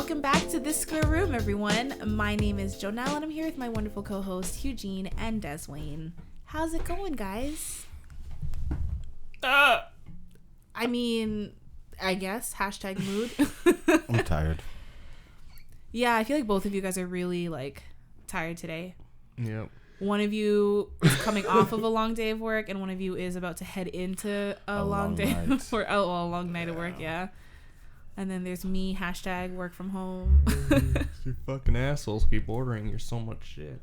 Welcome back to This Square Room, everyone. My name is Jonel, and I'm here with my wonderful co-host Hugh-Gene and Deswayne. How's it going, guys? I mean, I guess #mood. I'm tired. Yeah, I feel like both of you guys are really tired today. Yep. One of you is coming off of a long day of work, and one of you is about to head into a long day of work. Oh, well, a long night of work, yeah. And then there's me, #work from home. You fucking assholes keep ordering. You're so much shit.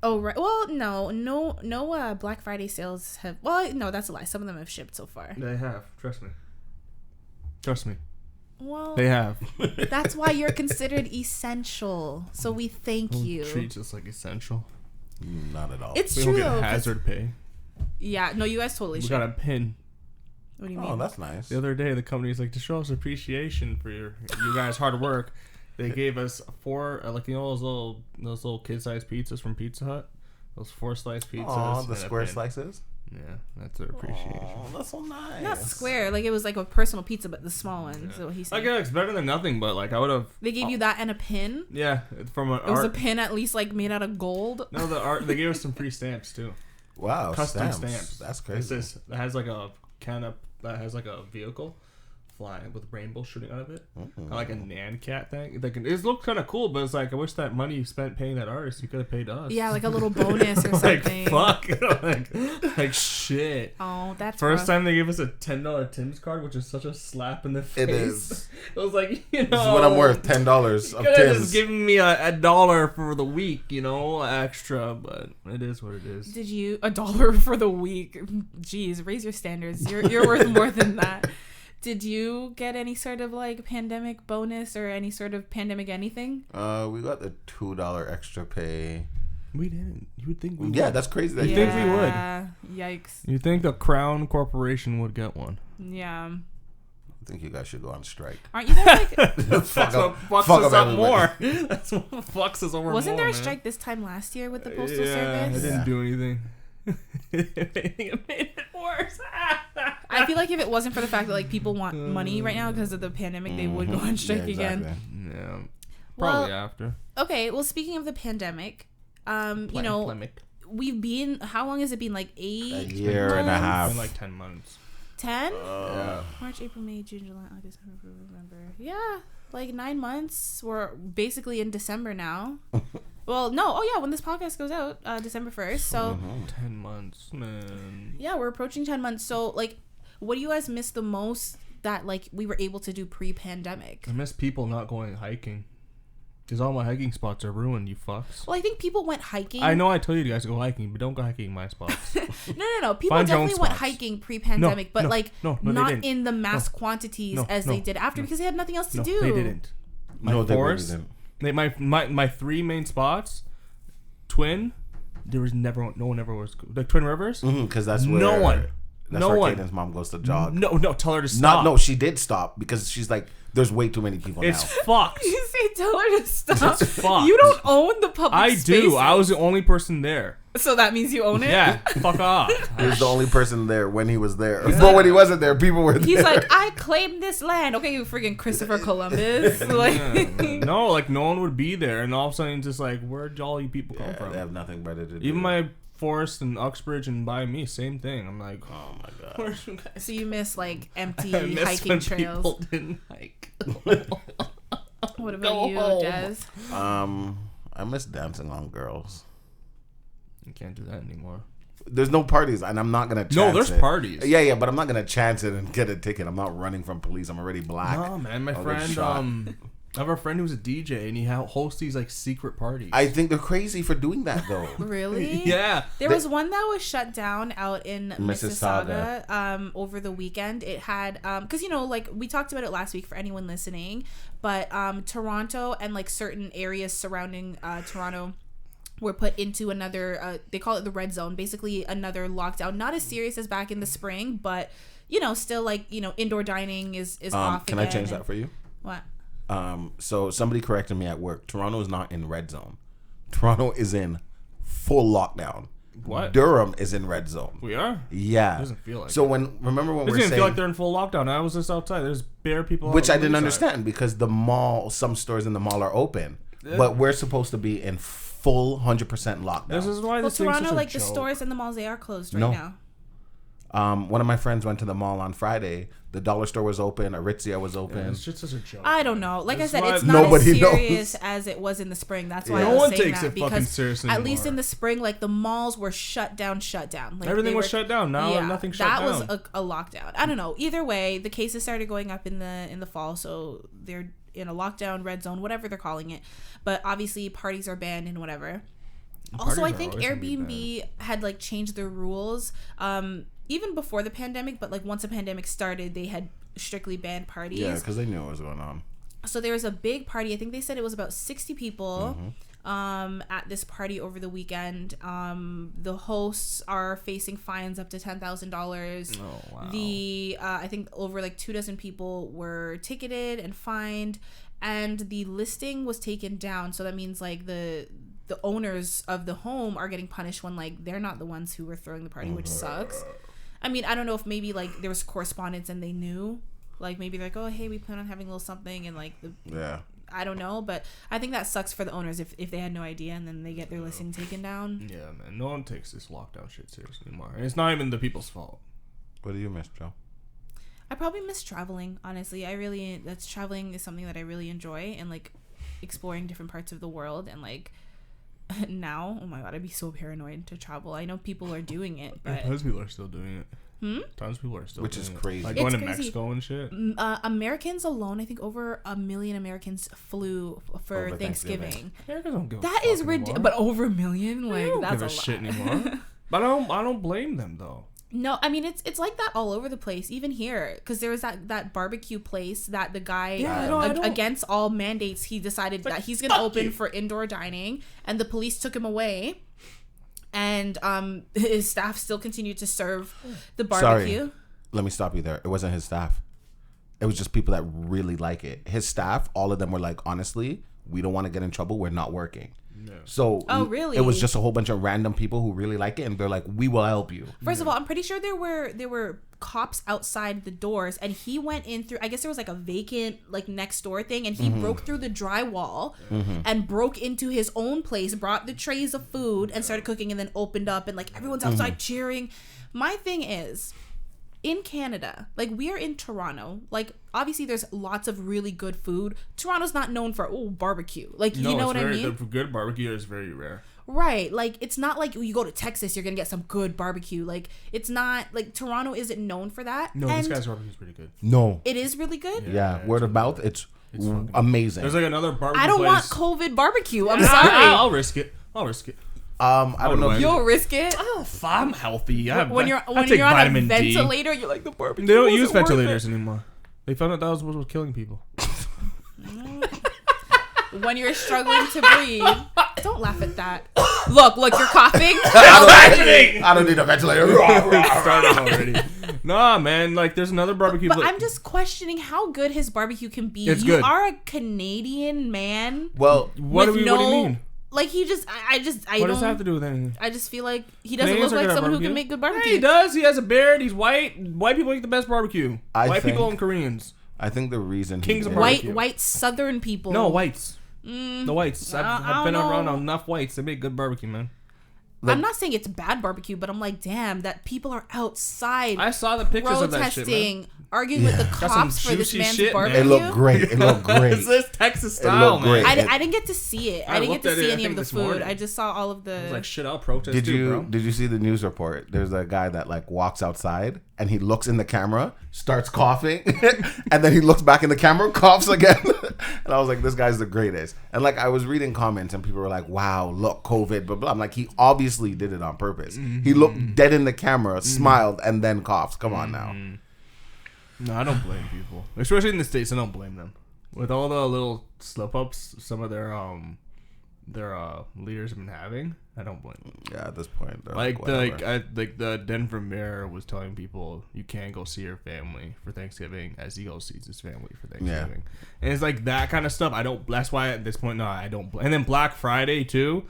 Oh, right. Well, no Black Friday sales have... Well, no, that's a lie. Some of them have shipped so far. They have. Trust me. Well, They have. That's why you're considered essential. So we thank you. Treats us like essential. Not at all. It's We true, don't though. get hazard pay. Yeah, no, you guys totally We should. got a pin. What do you mean? Oh, that's nice. The other day, the company's like, to show us appreciation for you guys' hard work, they gave us 4, those little kid-sized pizzas from Pizza Hut. Those 4-slice pizzas. Oh, the and a square pin. slices? Yeah, that's their appreciation. Oh, that's so nice. Not square. Like, it was like a personal pizza, but the small one. Yeah. So he I said. guess it's better than nothing, but I would have. They gave you that and a pin? Yeah, from an It was a art. pin at least made out of gold? No, the art. They gave us some free stamps too. Wow, Custom stamps. That's It crazy. says that has a that has a vehicle flying with rainbow shooting out of it, kind of like a Nan Cat thing. It looks kind of cool, but it's like I wish that money you spent paying that artist you could have paid us. Yeah, like a little bonus or something. Fuck, like shit. Oh, that's First rough. time they gave us a $10 Tim's card, which is such a slap in the face. It is. It was like, This is what I'm worth, $10 of You could have Tim's. just given me a $1 for the week, extra, but it is what it is. Did you $1 for the week? Jeez, raise your standards. You're worth more than that. Did you get any sort of pandemic bonus or any sort of pandemic anything? We got the $2 extra pay. We didn't. You would think we would. Yeah, that's crazy. That You you think did. we would? Yikes. You think the Crown Corporation would get one? Yeah. I think you guys should go on strike. Aren't you guys That's what fucks fuck us up up more. That's what fucks us over Wasn't more, there a man. strike this time last year with the Postal Yeah, Service? it didn't Yeah. do anything. It made it worse. I feel like if it wasn't for the fact that people want money right now because of the pandemic, they would go on strike Yeah, exactly. again. Yeah, probably Well, after. Okay, well, speaking of the pandemic, Pandemic. we've been, how long has it been? A 8 year and a months? half. It's been 10 months. 10? Yeah. March, April, May, June, July, August, September, November. Yeah, 9 months. We're basically in December now. Well, no. Oh, yeah, when this podcast goes out, December 1st. So, 10 months, man. yeah, we're approaching 10 months. So, what do you guys miss the most that, we were able to do pre-pandemic? I miss people not going hiking. Because all my hiking spots are ruined, you fucks. Well, I think people went hiking. I know I tell you guys to go hiking, but don't go hiking my spots. No. People Find your own definitely went spots. hiking pre-pandemic, but they not didn't. in the mass quantities as they did after because they had nothing else to do. They didn't. My No, they really forest, didn't. my 3 main spots, Twin, there was no one ever was. The Twin Rivers? Because that's where No one. That's No where one. Caden's mom goes to jog. No, tell her to stop. No, she did stop because she's like, there's way too many people It's now. fucked. You say tell her to stop. It's fucked. You don't own the public I spaces. do. I was the only person there. So that means you own it? Yeah, fuck off. He was the only person there when he was there. But when he wasn't there, people were there. He's like, I claim this land. Okay, you freaking Christopher Columbus. No, no one would be there, and all of a sudden, it's just where'd all you people come from? They have nothing better to do. Even my forest in Uxbridge and by me, same thing. I'm like, Oh my god. where's you guys? So you miss I empty miss hiking when trails. people didn't hike. What about Go you, home. Jazz? I miss dancing on girls. You can't do that anymore. There's no parties, and I'm not gonna chance No, there's it. parties. Yeah, but I'm not gonna chance it and get a ticket. I'm not running from police. I'm already black. No, man, my I'll get friend, shot. I have a friend who's a DJ, and he hosts these secret parties. I think they're crazy for doing that though. Really? Yeah. There was one that was shut down out in Mississauga. Mississauga over the weekend. It had because we talked about it last week for anyone listening, but Toronto and certain areas surrounding Toronto were put into another they call it the red zone, basically another lockdown, not as serious as back in the spring, but still indoor dining is off Can again. I change that for you? What? So somebody corrected me at work. Toronto is not in red zone. Toronto is in full lockdown. What? Durham is in red zone. We are? Yeah. It doesn't feel like so it. Remember when It we're doesn't saying... feel like they're in full lockdown. I was just outside. There's bare people. Which I didn't understand because the mall, some stores in the mall are open. But we're supposed to be in full 100% lockdown. This is why this Toronto, thing's such like a the joke. stores and the malls, they are closed right No. now. One of my friends went to the mall on Friday. The dollar store was open. Aritzia was open. Yeah, it's just such a joke. I don't know. Like That's I said, why it's not nobody as serious knows. as it was in the spring. That's why Yeah. I No was one saying takes that it fucking because seriously at least anymore. in the spring, like the malls were shut down. Like Everything they was were- shut down. Now nothing shut that down. was a lockdown. I don't know. Either way, the cases started going up in the fall, so they're in a lockdown, red zone, whatever they're calling it. But obviously, parties are banned and whatever. Also, I Parties are think always gonna be Airbnb had like changed their rules even before the pandemic, but like once the pandemic started, they had strictly banned parties. Yeah, because they knew what was going on. So there was a big party. I think they said it was about 60 people Mm-hmm. at this party over the weekend. The hosts are facing fines up to $10,000. Oh, wow. The I think over like 24 people were ticketed and fined, and the listing was taken down. So that means like the owners of the home are getting punished when like they're not the ones who were throwing the party, which sucks. I mean, I don't know if maybe like there was correspondence and they knew, like maybe they're like, oh hey, we plan on having a little something, and like Yeah. I don't know, but I think that sucks for the owners if they had no idea and then they get their listing taken down. Yeah, man. No one takes this lockdown shit seriously anymore. And it's not even the people's fault. What do you miss, Joe? I probably miss traveling, honestly. Traveling is something that I really enjoy, and like exploring different parts of the world. And like now, oh my god, I'd be so paranoid to travel. I know people are doing it, but Tons of people are still doing it. Tons of people are still Which doing is it. crazy. Like It's going to crazy. Mexico and shit. Americans alone, I think over 1 million Americans flew for Over Thanksgiving. Thanksgiving. Americans don't give a That fuck is ridiculous. anymore. But over 1 million, They like don't that's give a a lot. shit anymore. But I don't blame them though. No, I mean it's like that all over the place, even here, because there was that barbecue place that the guy I don't- against all mandates, he decided Like, that he's gonna fuck open you. for indoor dining, and the police took him away, and his staff still continued to serve the barbecue. Sorry. Let me stop you there. It wasn't his staff. It was just people that really like it. His staff, all of them were like, honestly, we don't want to get in trouble. We're not working. No. So Oh, really? It was just a whole bunch of random people who really like it, and they're like, we will help you. First of all, I'm pretty sure there were cops outside the doors, and he went in through, I guess there was like a vacant like next door thing, and he broke through the drywall and broke into his own place, brought the trays of food and started cooking, and then opened up, and like everyone's outside cheering. My thing is, in Canada, like we are in Toronto, like obviously there's lots of really good food. Toronto's not known for barbecue, like you know what I mean? The good barbecue is very rare. Right, like it's not like you go to Texas, you're gonna get some good barbecue. Like it's not like Toronto isn't known for that. No, and this guy's barbecue is pretty good. No. it is really good. Yeah. Word of mouth, it's fucking- amazing. There's like another barbecue. I don't want place. COVID barbecue. I'm I- sorry. I'll risk it. I don't know if You'll risk it I'm healthy. when you're I when take you're on a vitamin D. ventilator. You're like the barbecue. They don't wasn't use worth ventilators anymore. They found out that was what was killing people. it. When you're struggling to breathe, don't laugh at that. Look, you're coughing. I don't need a ventilator. It started already. Nah, man. Like, there's another barbecue. But I'm just questioning how good his barbecue can be. It's you good. are a Canadian man. Well, what do with you mean? Like he just, I What does that have to do with anything? I just feel like he doesn't Canadians look are like good at someone who barbecue. can make good Yeah, barbecue. he does. He has a beard. He's white. White people eat the best barbecue. White people and Koreans. I think the reason Kings of did- barbecue. White Southern people. No, whites. The whites. I I've don't been around know. enough whites. They make good barbecue, man. I'm not saying it's bad barbecue, but I'm like, damn, that people are outside I saw the pictures of that shit, man. protesting, arguing with the some cops for this juicy man's shit, man. barbecue. It looked great. It looked great. It's this Texas It style, looked man. great. I didn't get to see it. I didn't get looked to at it, see I any of think, the this food. morning. I just saw all of the. It's like shit. I'll protest Did too, bro. you see the news report? There's a guy that like walks outside and he looks in the camera, starts coughing, and then he looks back in the camera, coughs again. And I was like, this guy's the greatest. And like I was reading comments and people were like, wow, look, COVID, blah blah. I'm like, he obviously did it on purpose. He looked dead in the camera, smiled, and then coughs. Come on now. No, I don't blame people, especially in the States. I don't blame them. With all the little slip ups some of their leaders have been having, I don't blame them. Yeah, at this point, they're Like whatever. the Denver mayor was telling people you can't go see your family for Thanksgiving as he goes sees his family for Thanksgiving, and it's like that kind of stuff. That's why at this point, no, I don't. And then Black Friday too.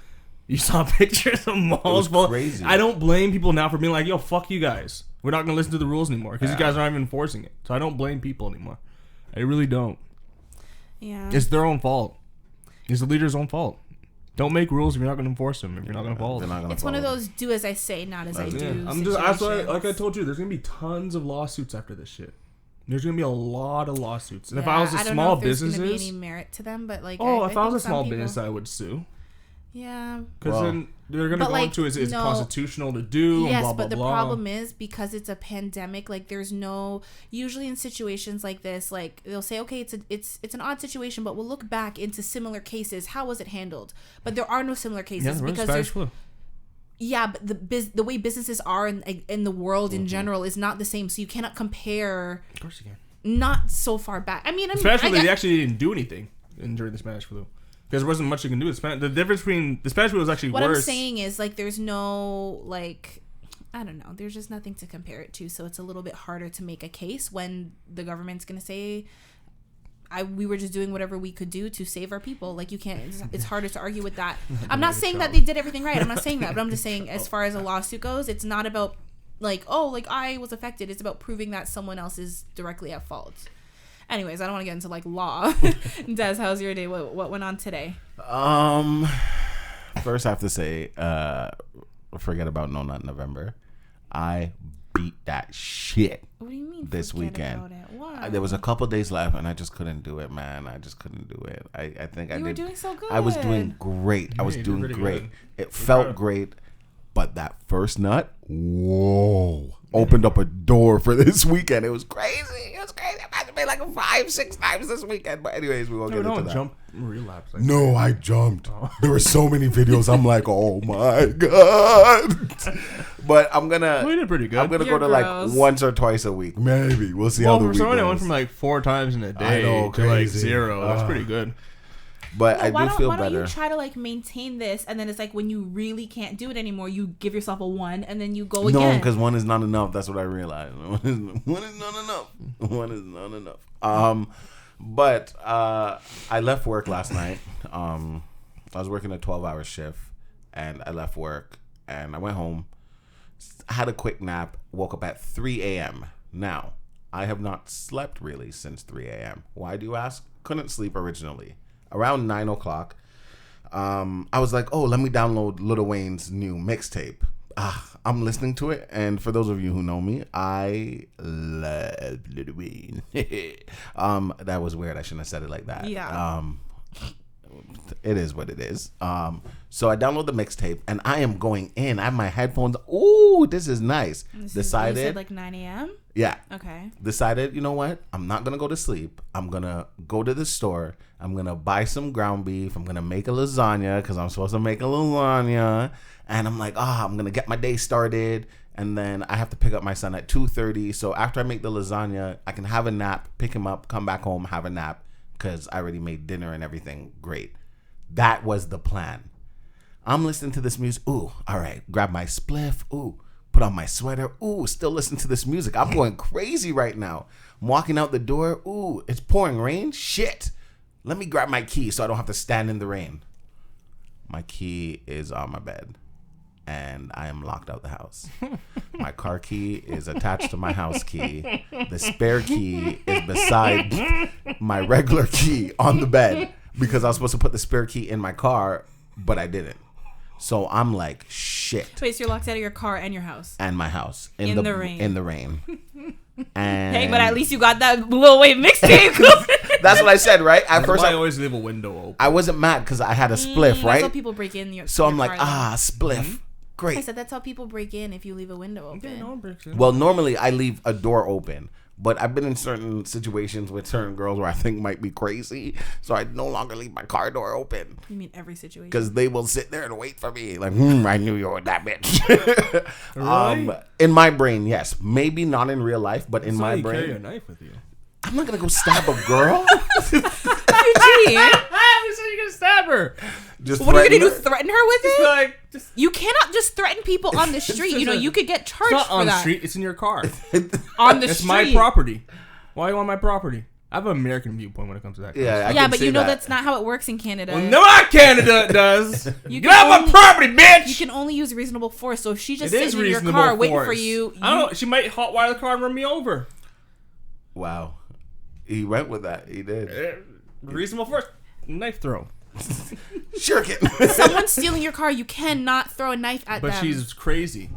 You saw pictures of malls full. Crazy. I don't blame people now for being like, yo, fuck you guys. We're not going to listen to the rules anymore because you guys aren't even enforcing it. So I don't blame people anymore. I really don't. Yeah. It's their own fault. It's the leader's own fault. Don't make rules if you're not going to enforce them. If you're not going to follow them. It's one of those do as I say, not as I do. That's why, like I told you, there's going to be tons of lawsuits after this shit. There's going to be a lot of lawsuits. And if I was a small business, there's going to be any merit to them, but like, if I was a small business, I would sue. Yeah. Because then they're going to go into is constitutional to do. Yes, and blah, but the blah. problem is because it's a pandemic. Like, there's no usually in situations like this. Like, they'll say, okay, it's an odd situation, but we'll look back into similar cases. How was it handled? But there are no similar cases because there's. Flu. Yeah, but the way businesses are in the world in general is not the same. So you cannot compare. Of course you can. Not so far back. I mean, they actually didn't do anything during the Spanish flu. Because there wasn't much you can do. The difference between the Spanish flu was actually worse. What I'm saying is, like, there's no, like, I don't know. There's just nothing to compare it to. So it's a little bit harder to make a case when the government's going to say, we were just doing whatever we could do to save our people. Like, you can't, it's harder to argue with that. I'm not saying that they did everything right. I'm not saying that. But I'm just saying, as far as a lawsuit goes, it's not about, like, oh, like, I was affected. It's about proving that someone else is directly at fault. Anyways, I don't want to get into like law. Des, how's your day? What went on today? First I have to say, forget about No Nut November. I beat that shit. What do you mean? This weekend. Why? There was a couple days left, and I just couldn't do it, man. I just couldn't do it. I think I did. You were doing so good. I was doing great. I was doing great. It felt great, but that first nut, whoa, opened up a door for this weekend. It was crazy. It was crazy. I had to pay like 5-6 times this weekend. But anyways, we won't get into that. Jump relapse. Like no, I jumped. There were so many videos. I'm like, oh my god. But I'm gonna. We did pretty good. I'm gonna go to like once or twice a week, maybe. We'll see how the week goes. For someone that went from like 4 times in a day to like 0, that's pretty good. But I do feel better. Why don't you try to like maintain this, and then it's like when you really can't do it anymore, you give yourself a 1, and then you go again. No, because 1 is not enough. That's what I realized. 1 is not enough. 1 is not enough. But I left work last night. I was working a 12-hour shift, and I left work, and I went home. I had a quick nap. Woke up at 3 a.m. Now, I have not slept really since 3 a.m. Why do you ask? Couldn't sleep originally. Around 9 o'clock, I was like, oh, let me download Lil Wayne's new mixtape. I'm listening to it, and for those of you who know me, I love Lil Wayne. That was weird. I shouldn't have said it like that. Yeah. It is what it is. So I download the mixtape, and I am going in. I have my headphones. Ooh, this is nice. You said like 9 a.m.? Yeah. Okay. Decided, you know what? I'm not going to go to sleep. I'm going to go to the store. I'm going to buy some ground beef. I'm going to make a lasagna because I'm supposed to make a lasagna. And I'm like, I'm going to get my day started. And then I have to pick up my son at 2:30. So after I make the lasagna, I can have a nap, pick him up, come back home, have a nap because I already made dinner and everything. Great. That was the plan. I'm listening to this music. Ooh, all right. Grab my spliff. Ooh, put on my sweater. Ooh, still listen to this music. I'm going crazy right now. I'm walking out the door. Ooh, it's pouring rain. Shit. Let me grab my key so I don't have to stand in the rain. My key is on my bed, and I am locked out the house. My car key is attached to my house key. The spare key is beside my regular key on the bed because I was supposed to put the spare key in my car, but I didn't. So I'm like, shit. Wait, so you're locked out of your car and your house? And my house. In the rain. In the rain. And hey, but at least you got that Lil Wayne mixtape. That's what I said, right? At first, I always leave a window open. I wasn't mad because I had a spliff, right? That's how people break in your So I'm your like, car, spliff. Mm-hmm. Great. I said that's how people break in if you leave a window open. Okay, no one breaks in. Well, normally I leave a door open. But I've been in certain situations with certain girls where I think might be crazy. So I no longer leave my car door open. You mean every situation? Because they will sit there and wait for me. Like, I knew you were that bitch. Really? In my brain, yes. Maybe not in real life, but in my brain. Carry a knife with you. I'm not going to go stab a girl. Eugene. Who said you're going to stab her? What are you going to do? Threaten her with it? Just you cannot just threaten people on the street. You could get charged it's not for on that. the street. It's in your car. On the It's street. my property. Why you want my property? I have an American viewpoint when it comes to that. Yeah, Yeah, but you know that's not how it works in Canada. Well, no, not Canada does. You Get off my property, bitch. You can only use reasonable force. So if she just It is sitting in your reasonable car waiting force. for you, I don't know. She might hotwire the car and run me over. Wow. He went with that. He did. Reasonable force. Knife throw. Shuriken. someone's stealing your car, you cannot throw a knife at But them. she's crazy.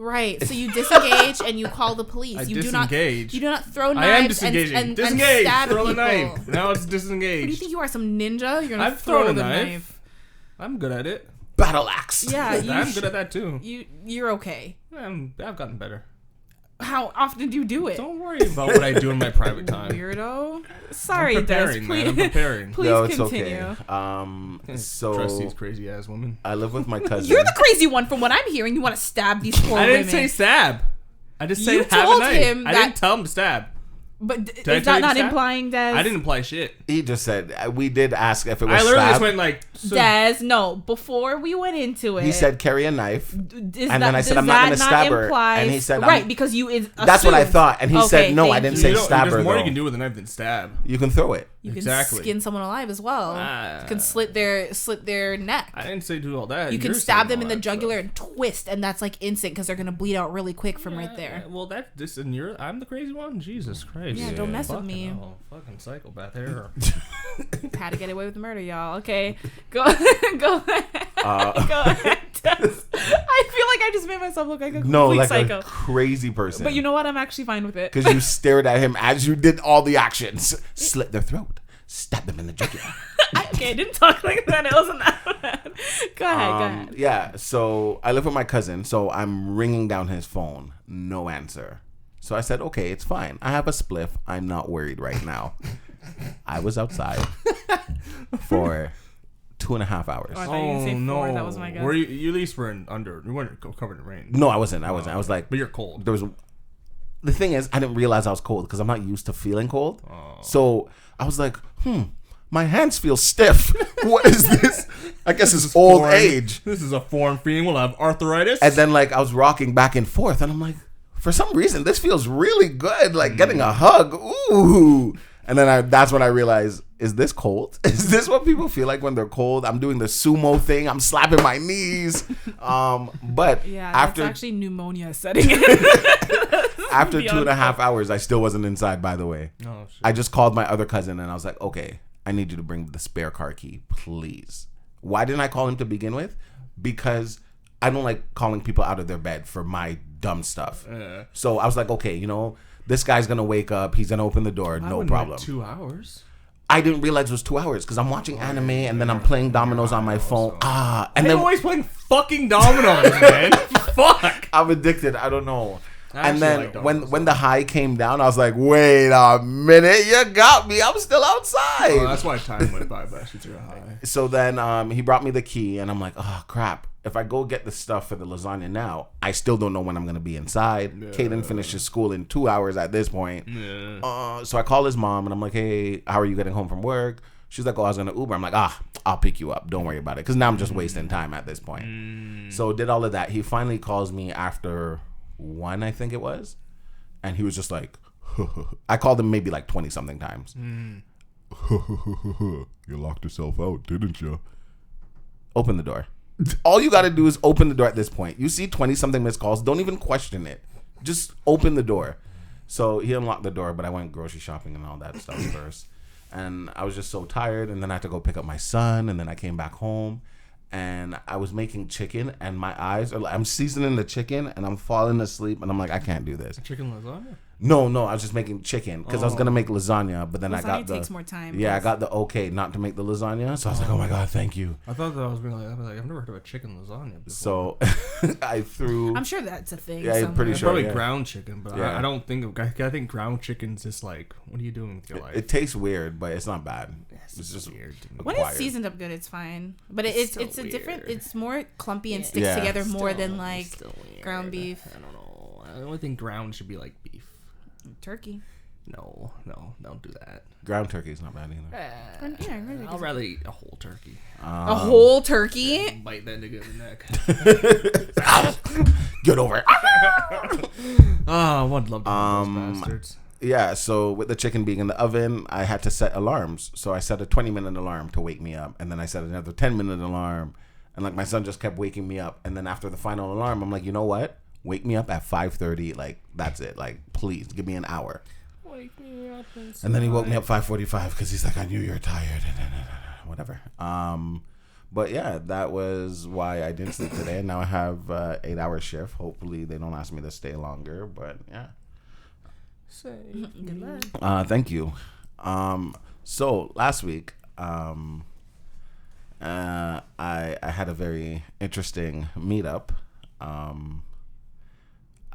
Right. So you disengage and you call the police. You disengage. do not throw knives. I am disengaging. And Disengage. stab Throw the people. knife. Now it's What do you disengaged. think you are, some ninja? You're gonna I've throw thrown a the knife. I'm good at it. Battle axe. Yeah, I'm good at that too. You're okay. I've gotten better. How often do you do it? Don't worry about what I do in my private time. Weirdo. Sorry, I'm Des. preparing, man. I'm preparing. Please No, it's continue. okay. So Trust these crazy ass women. I live with my cousin. You're the crazy one from what I'm hearing. You want to stab these poor I women. didn't say stab. I just said You have a told knife. him I that- didn't tell him to stab. But I is tell that you to not stab? implying, Des? I didn't imply shit. He just said we did ask if it was I literally just stab. went like. So, Des, no. Before we went into it, He said carry a knife. and then I said, I'm not gonna stab her. And he said, right, because you That's what I assumed. thought. And he Okay, said, no, I thank didn't you. say you stab her, There's more though. you can do with a knife than stab. You can throw it. You can Exactly. skin someone alive as well. You can slit their neck. I didn't say do all that. You can You're stab saying them all in the that jugular stuff. and twist, and that's like instant because they're gonna bleed out really quick from right there. Well, I'm the crazy one. Jesus Christ. Yeah, don't mess with Fucking me. hell. Fucking psychopath here. How to get away with murder, y'all? Okay, go ahead. Go ahead. Des. I feel like I just made myself look like a complete No, like psycho. a crazy person. But you know what? I'm actually fine with it. Because you stared at him as you did all the actions. Slit their throat. Stab them in the jugular. Okay, I didn't talk like that. It wasn't that bad. Go ahead. Yeah, so I live with my cousin, so I'm ringing down his phone. No answer. So I said, okay, it's fine. I have a spliff. I'm not worried right now. I was outside for 2.5 hours. Oh, I thought you were gonna say four. That was my guess. Were you at least were you weren't covered in rain. No, I wasn't. I was like, But you're cold. there was. The thing is, I didn't realize I was cold because I'm not used to feeling cold. Oh. So I was like, my hands feel stiff. What is this? I guess it's old age. This is a foreign fiend. We'll have arthritis. And then like I was rocking back and forth, and I'm like, for some reason, this feels really good. Like getting a hug. Ooh. And then that's when I realized, is this cold? Is this what people feel like when they're cold? I'm doing the sumo thing. I'm slapping my knees. But Yeah, after that's actually pneumonia setting in. after 2.5 hours, I still wasn't inside, by the way. Oh, shit. I just called my other cousin and I was like, okay, I need you to bring the spare car key, please. Why didn't I call him to begin with? Because I don't like calling people out of their bed for my dumb stuff. So I was like, okay, this guy's going to wake up. He's going to open the door. No problem. 2 hours. I didn't realize it was 2 hours because I'm watching anime and then I'm playing dominoes on my phone. And I'm then always playing fucking dominoes, man. Fuck. I'm addicted. I don't know. I And actually then like dominoes, when the high came down, I was like, wait a minute, you got me. I'm still outside. Oh, that's why time went by, but actually too high. So then he brought me the key and I'm like, oh crap. If I go get the stuff for the lasagna now, I still don't know when I'm going to be inside. Yeah. Caden finishes school in 2 hours at this point. Yeah. So I call his mom and I'm like, hey, how are you getting home from work? She's like, oh, I was going to Uber. I'm like, I'll pick you up. Don't worry about it. Because now I'm just wasting time at this point. So did all of that. He finally calls me after 1, I think it was. And he was just like, I called him maybe like 20 something times. You locked yourself out, didn't you? Open the door. All you got to do is open the door at this point. You see 20 something missed calls. Don't even question it. Just open the door. So he unlocked the door, but I went grocery shopping and all that stuff first. And I was just so tired. And then I had to go pick up my son. And then I came back home. And I was making chicken. And my eyes are like, I'm seasoning the chicken. And I'm falling asleep. And I'm like, I can't do this. Chicken lasagna? No, I was just making chicken because I was gonna make lasagna, but then I got takes more time. Yeah, I got the okay not to make the lasagna, so I was like, oh my god, thank you. I thought that I was being like, I've never heard of a chicken lasagna before. So I threw. I'm sure that's a thing. Yeah, I'm pretty sure. Probably yeah. ground chicken, but Yeah. I don't think. I think ground chicken's just like, what are you doing with your life? It tastes weird, but it's not bad. It's just weird to me. When acquired. it's seasoned up good, it's fine. But it's a still different. weird. It's more clumpy and sticks Yeah. together more Still- than like still weird. ground beef, I don't know. I only think ground should be like beef. turkey. No, don't do that. Ground turkey is not bad either. Yeah, I'll rather eat a whole turkey. a whole turkey. Bite that nigga in the neck. Get over it. Oh, I would love to eat those bastards. yeah, so with the chicken being in the oven, I had to set alarms. So I set a 20-minute alarm to wake me up, and then I set another 10-minute alarm, and like my son just kept waking me up. And then after the final alarm, I'm like, you know what? Wake me up at 5:30. Like that's it. Like please give me an hour. Wake me up and then he woke me up 5:45 because he's like, I knew you were tired. Whatever. But yeah, that was why I didn't sleep today. And now I have 8-hour shift. Hopefully they don't ask me to stay longer. But yeah. Good luck. Thank you. So last week, I had a very interesting meetup.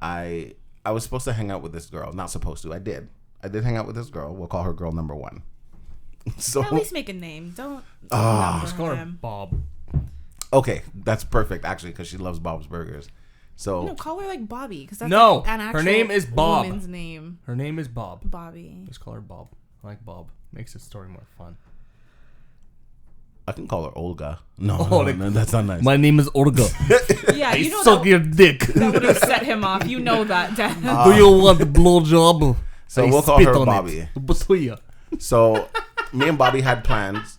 I was supposed to hang out with this girl. Not supposed to. I did hang out with this girl. We'll call her girl number 1. So at least make a name. Don't. Just call her Bob. Okay, that's perfect actually because she loves Bob's Burgers. So no, call her like Bobby because that's no. like an actual Her name is Bob. Woman's name. Her name is Bob. Bobby. Just call her Bob. I like Bob. Makes the story more fun. I can call her Olga. No, Olga. no, that's not nice. My name is Olga. Yeah, you know suck your dick. that would have set him off. You know that, Dad. Do you want the blowjob? So we'll call her Bobby. It. So me and Bobby had plans.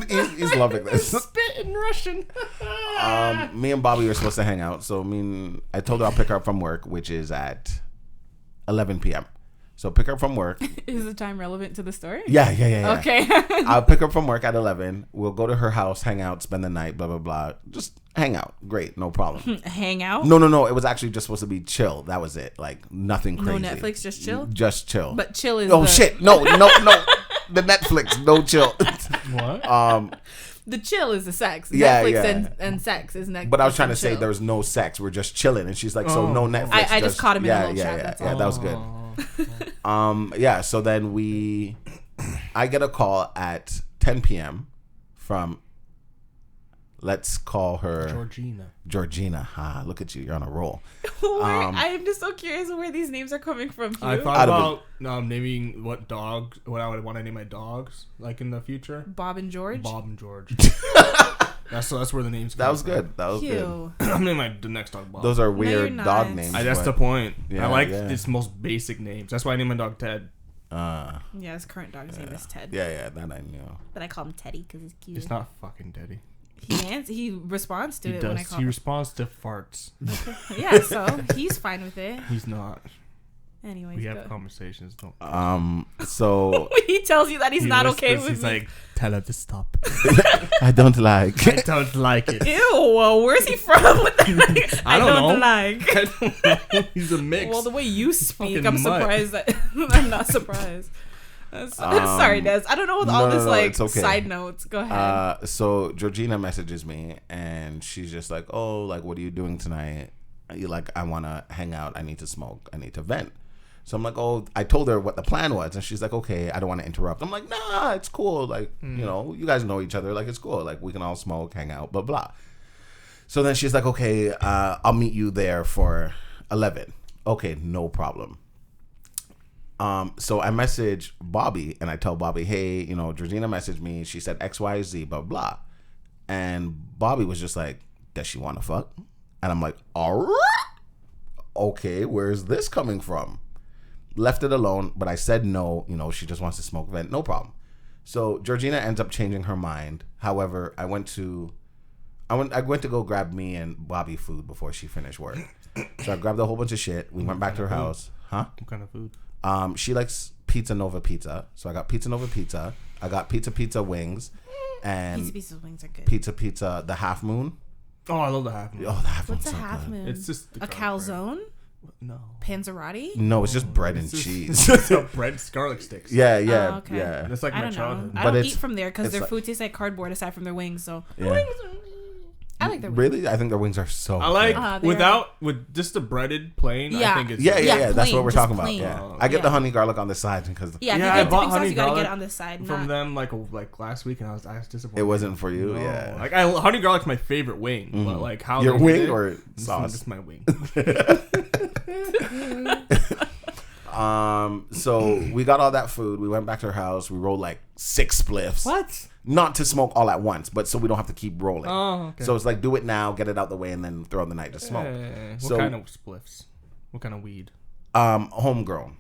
He's loving this. Spit in Russian. Me and Bobby were supposed to hang out. So I told her I'll pick her up from work, which is at 11 p.m. So pick her up from work. Is the time relevant to the story? Yeah. Okay. I'll pick her up from work at 11. We'll go to her house, hang out, spend the night, blah, blah, blah. Just hang out. Great. No problem. Hang out? No. It was actually just supposed to be chill. That was it. Like nothing crazy. No Netflix, just chill? Just chill. But chill is shit. No. The Netflix, no chill. What? The chill is the sex. Yeah, Netflix and sex is next. But I was trying to say there was no sex. We're just chilling. And she's like, so no Netflix. I just caught him in a little chat. That's that was good. So then I get a call at 10 p.m. from, let's call her Georgina. Look at you. You're on a roll. I am just so curious where these names are coming from. Hugh. I thought about naming what I would want to name my dogs like in the future. Bob and George. That's where the names. That was good. That was Hugh. good. I'm naming the next dog Bob. Those are weird dog names. That's the point. Yeah, I like its most basic names. That's why I named my dog Ted. Yeah, his current dog's name is Ted. Yeah, that I knew. But I call him Teddy because he's cute. It's not fucking Teddy. He responds to it when I call him. He responds to farts. Yeah, so he's fine with it. He's not. Anyways, we have conversations. So he tells you that he's not okay with he's me. like, tell her to stop. I don't like. I don't like it. Ew, where's he from with that? I don't like. I don't know. He's a mix. Well, the way you speak, I'm fucking surprised that I'm not surprised. Sorry, Des. I don't know with all this it's okay. side notes. Go ahead. So Georgina messages me and she's just like, "Oh, like what are you doing tonight?" You like, "I want to hang out. I need to smoke. I need to vent." So I'm like, "Oh," I told her what the plan was and she's like, "Okay, I don't want to interrupt." I'm like, "Nah, it's cool. Like, you know, you guys know each other. Like, it's cool. Like, we can all smoke, hang out, blah blah." So then she's like, "Okay, I'll meet you there for 11." Okay, no problem. So I message Bobby and I tell Bobby, "Hey, you know, Georgina messaged me. She said XYZ, blah, blah." And Bobby was just like, "Does she want to fuck?" And I'm like, "All right. Okay, where's this coming from?" Left it alone, but I said no, you know, she just wants to smoke vent. No problem. So Georgina ends up changing her mind. However, I went to go grab me and Bobby food before she finished work. So I grabbed a whole bunch of shit. We went back to her house. Huh? What kind of food? She likes Pizza Nova pizza. So I got Pizza Nova pizza. I got Pizza wings. And Pizza wings are good. Pizza, the Half Moon. Oh, I love the Half Moon. Oh, the Half Moon. What's a Half Moon? It's just a calzone? No. Panzerotti? No, it's just bread and cheese. It's bread, garlic sticks. Yeah. Okay. Yeah. That's like my childhood. I don't eat from there because their food tastes like cardboard aside from their wings. So I like their wings. Really? I think their wings are so I like good. with just the breaded plain. Yeah. I think it's Yeah. That's plain, what we're talking about. plain. Yeah. I get the honey garlic on the side because if you I get bought dipping sauce, honey you gotta garlic get it on the side. from them like last week, and I was disappointed. it wasn't for you. No. Yeah. Like honey garlic's my favorite wing, but like how your they wing did it, or sauce? Just my wing. So we got all that food. We went back to her house. We rolled like 6 spliffs. What? Not to smoke all at once, but so we don't have to keep rolling. Oh, okay. So it's like do it now, get it out the way, and then throw in the night to smoke. What So kind of spliffs? What kind of weed? Homegrown.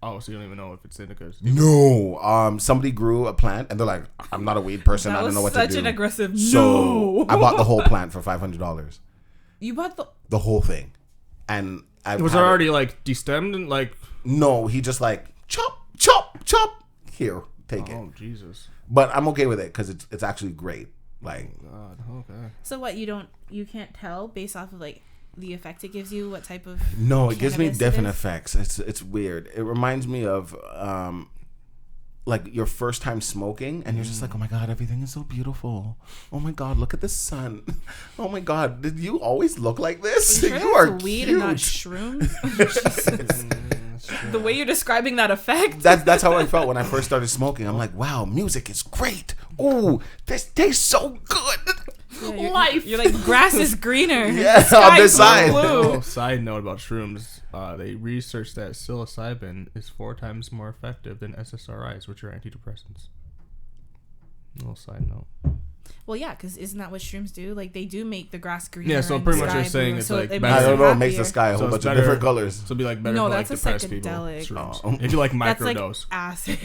Oh, so you don't even know if it's indicas. No, somebody grew a plant, and they're like, "I'm not a weed person. I don't know what to do." Such an aggressive. So I bought the whole plant for $500. You bought The whole thing, and I Was it already like destemmed and like? No, he just like chop, chop, chop. Here, take it. Oh Jesus! But I'm okay with it because it's actually great. Like, God, okay. So what? You can't tell based off of like the effect it gives you, what type of no, it gives me cannabis different it is? effects. It's weird. It reminds me of like your first time smoking, and you're just like, oh my god, everything is so beautiful. Oh my god, look at the sun. Oh my god, did you always look like this? Are you, sure You are that's weed cute. and not shrooms? The way you're describing that effect. That's how I felt when I first started smoking. I'm like, wow, music is great. Oh, this tastes so good. Yeah, Life. You're like, grass is greener. Yeah, The on sky's this side. blue. Oh, side note about shrooms: they researched that psilocybin is 4 times more effective than SSRIs, which are antidepressants. Little side note. Well, yeah, because isn't that what shrooms do? Like, they do make the grass greener. Yeah, so and pretty the much sky you're saying bluer, it's so like it better- I makes don't you know. It makes the happier. sky a So whole it's bunch of better- different colors. So it'd be like better No, for like that's a depressed people. psychedelic. Shrooms. Oh. If you like That's like microdose. acid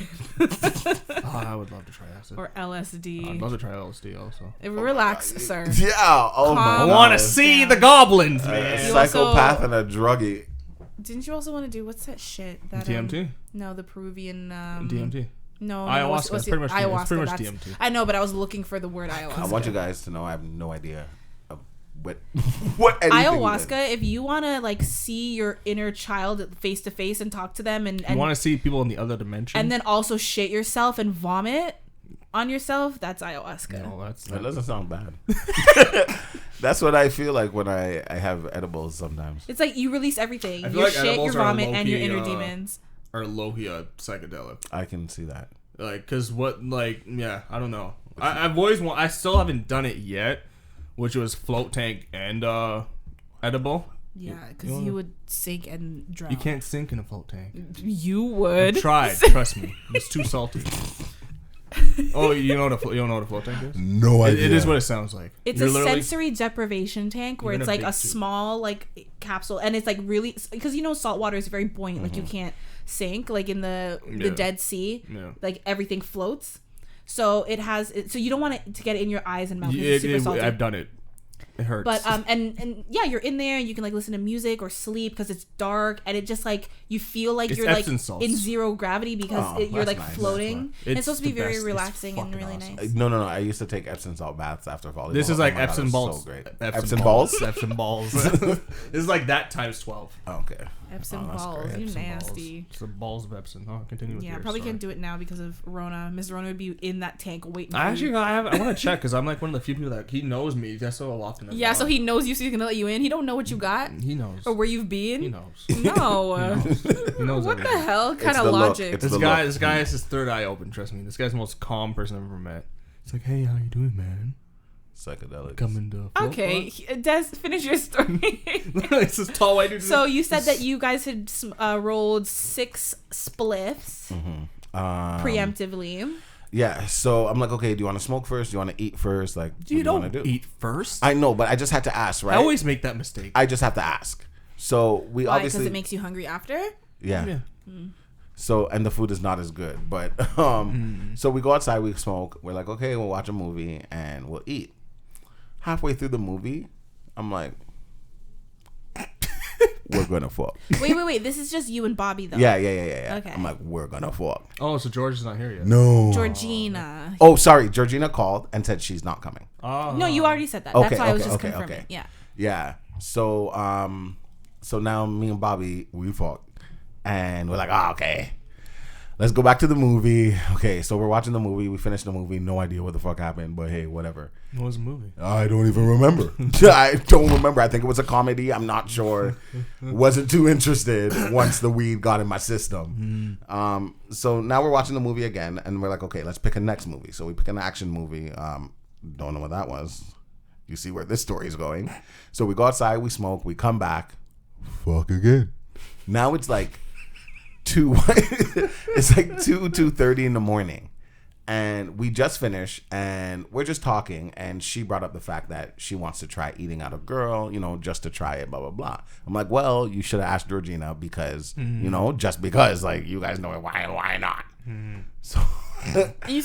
Oh, I would love to try acid. or LSD. I'd love to try LSD also. Relax, sir. Yeah. Oh my I Calm god. want to see the goblins, man. A You psychopath also- and a druggie. Didn't you also want to do what's that shit? That DMT? No, the Peruvian. DMT. No, Ayahuasca. what's It's it? pretty much DMT. Ayahuasca. It's pretty much that's- DMT. I know, but I was looking for the word ayahuasca. I want you guys to know I have no idea of what anything Ayahuasca, if you want to like see your inner child face to face and talk to them and You want to see people in the other dimension? and then also shit yourself and vomit on yourself, that's ayahuasca. no, that's That doesn't sound bad. That's what I feel like when I have edibles sometimes. It's like you release everything. I feel Your like shit, your edibles are vomit, and your low-key, inner demons. or Lohia psychedelic. I can see that. Like, cause what, like, yeah, I don't know. I've always I still haven't done it yet, which was float tank and edible. Yeah, because you would sink and drown. You can't sink in a float tank. You would. I've tried, trust me. It's too salty. Oh, you don't know what a float tank is? No It is what it sounds like. It's You're a literally- sensory deprivation tank where You're in it's a like big a tube. small like capsule, and it's like really because you know salt water is very buoyant, like you can't sink like in the Yeah. Dead Sea, Yeah. like everything floats. So it has so you don't want it to get in your eyes and mouth. 'Cause it's super salty. I've done it. It hurts. But and yeah, you're in there and you can like listen to music or sleep because it's dark and it just like you feel like It's you're like Epsom salts. in zero gravity because Oh, you're that's like nice. floating. That's And it's It's supposed to be the very best. It's relaxing and fucking really awesome. nice. No. I used to take Epsom salt baths after volleyball. This is like Oh my God, Epsom it was balls. So great. Epsom balls. Epsom balls. This is like that times 12. Oh, okay. Epsom that's balls, great. you Epsom nasty. Balls. It's the balls of Epsom. Oh, continue with Yeah, your probably story. can't do it now because of Rona. Miss Rona would be in that tank waiting. I for actually you. I want to check because I'm like one of the few people that he knows me. That's so often. Yeah, so he knows you, so he's gonna let you in. He don't know what you got he knows. or where you've been. He knows. No. He knows What the everything. hell kind It's of the look. logic? It's This the guy, look. this guy has his third eye open. Trust me, this guy's the most calm person I've ever met. It's like, hey, how you doing, man? Psychedelics. Coming to Okay, Des, finish your story. It's this tall white dude. So you said that you guys had rolled 6 spliffs preemptively. Yeah. So I'm like, okay, do you want to smoke first? Do you want to eat first? Like, what do you want to do? eat first. I know, but I just had to ask, right? I always make that mistake. I just have to ask. So we Why? Because obviously, it makes you hungry after. yeah. So and the food is not as good, but so we go outside, we smoke. We're like, okay, we'll watch a movie and we'll eat. Halfway through the movie, I'm like, we're gonna fuck. Wait. This is just you and Bobby though. Yeah. Okay. I'm like, we're gonna fuck. Oh, so George is not here yet. No. Georgina. Oh, sorry. Georgina called and said she's not coming. Oh. No, you already said that. Okay, That's why I was okay, just okay, confirming. okay. Yeah. Yeah. So so now me and Bobby, we fuck. And we're like, okay. Let's go back to the movie. Okay, so we're watching the movie. We finished the movie. No idea what the fuck happened, but hey, whatever. What was the movie? I don't even remember. I don't remember. I think it was a comedy. I'm not sure. Wasn't too interested once the weed got in my system. So now we're watching the movie again, and we're like, okay, let's pick a next movie. So we pick an action movie. Don't know what that was. You see where this story is going. So we go outside, we smoke, we come back, fuck again. Now it's like 2:30 in the morning. And we just finished, and we're just talking, and she brought up the fact that she wants to try eating out a girl, just to try it, blah, blah, blah. I'm like, well, you should have asked Georgina because, just because, like, you guys know it, why not? So... And you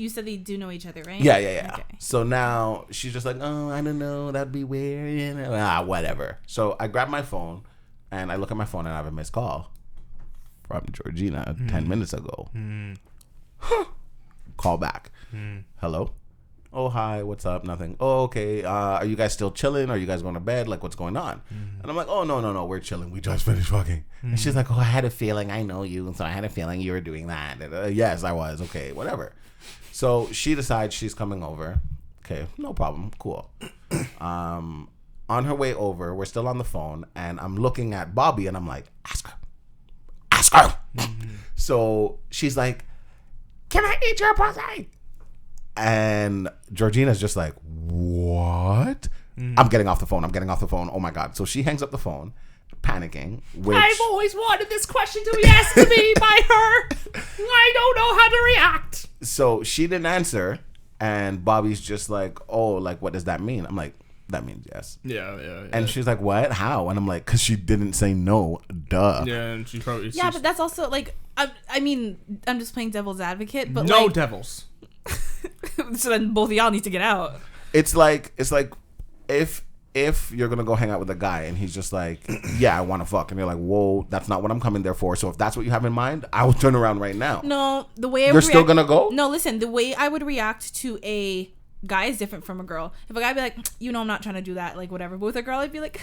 said they do know each other, right? Yeah. Okay. So now she's just like, oh, I don't know, that'd be weird, whatever. So I grab my phone, and I look at my phone, and I have a missed call from Georgina 10 minutes ago. Call back. Hello? Oh, hi, what's up? Nothing. Oh, okay. Are you guys still chilling? Are you guys going to bed? Like, what's going on? And I'm like, oh, no, we're chilling. We just finished fucking. And she's like, oh, I had a feeling. I know you. And so I had a feeling you were doing that. Yes, I was. Okay, whatever. So she decides she's coming over. Okay, no problem. Cool. On her way over, we're still on the phone. And I'm looking at Bobby, and I'm like, ask her. So she's like, can I eat your pussy? And Georgina's just like, what? I'm getting off the phone. Oh my God. So she hangs up the phone, panicking. I've always wanted this question to be asked to me by her. I don't know how to react. So she didn't answer. And Bobby's just like, oh, like, what does that mean? I'm like, that means yes. Yeah. And she's like, what? How? And I'm like, because she didn't say no. Duh. Yeah, and she probably... Yeah, but that's also, like, I mean, I'm just playing devil's advocate, but no like... devils. So then both of y'all need to get out. It's like if you're gonna go hang out with a guy and he's just like, yeah, I want to fuck, and you're like, whoa, that's not what I'm coming there for. So if that's what you have in mind, I will turn around right now. No, the way you're still gonna go. No, listen, the way I would react to a guy is different from a girl. If a guy be like, I'm not trying to do that, like whatever. But with a girl, I'd be like,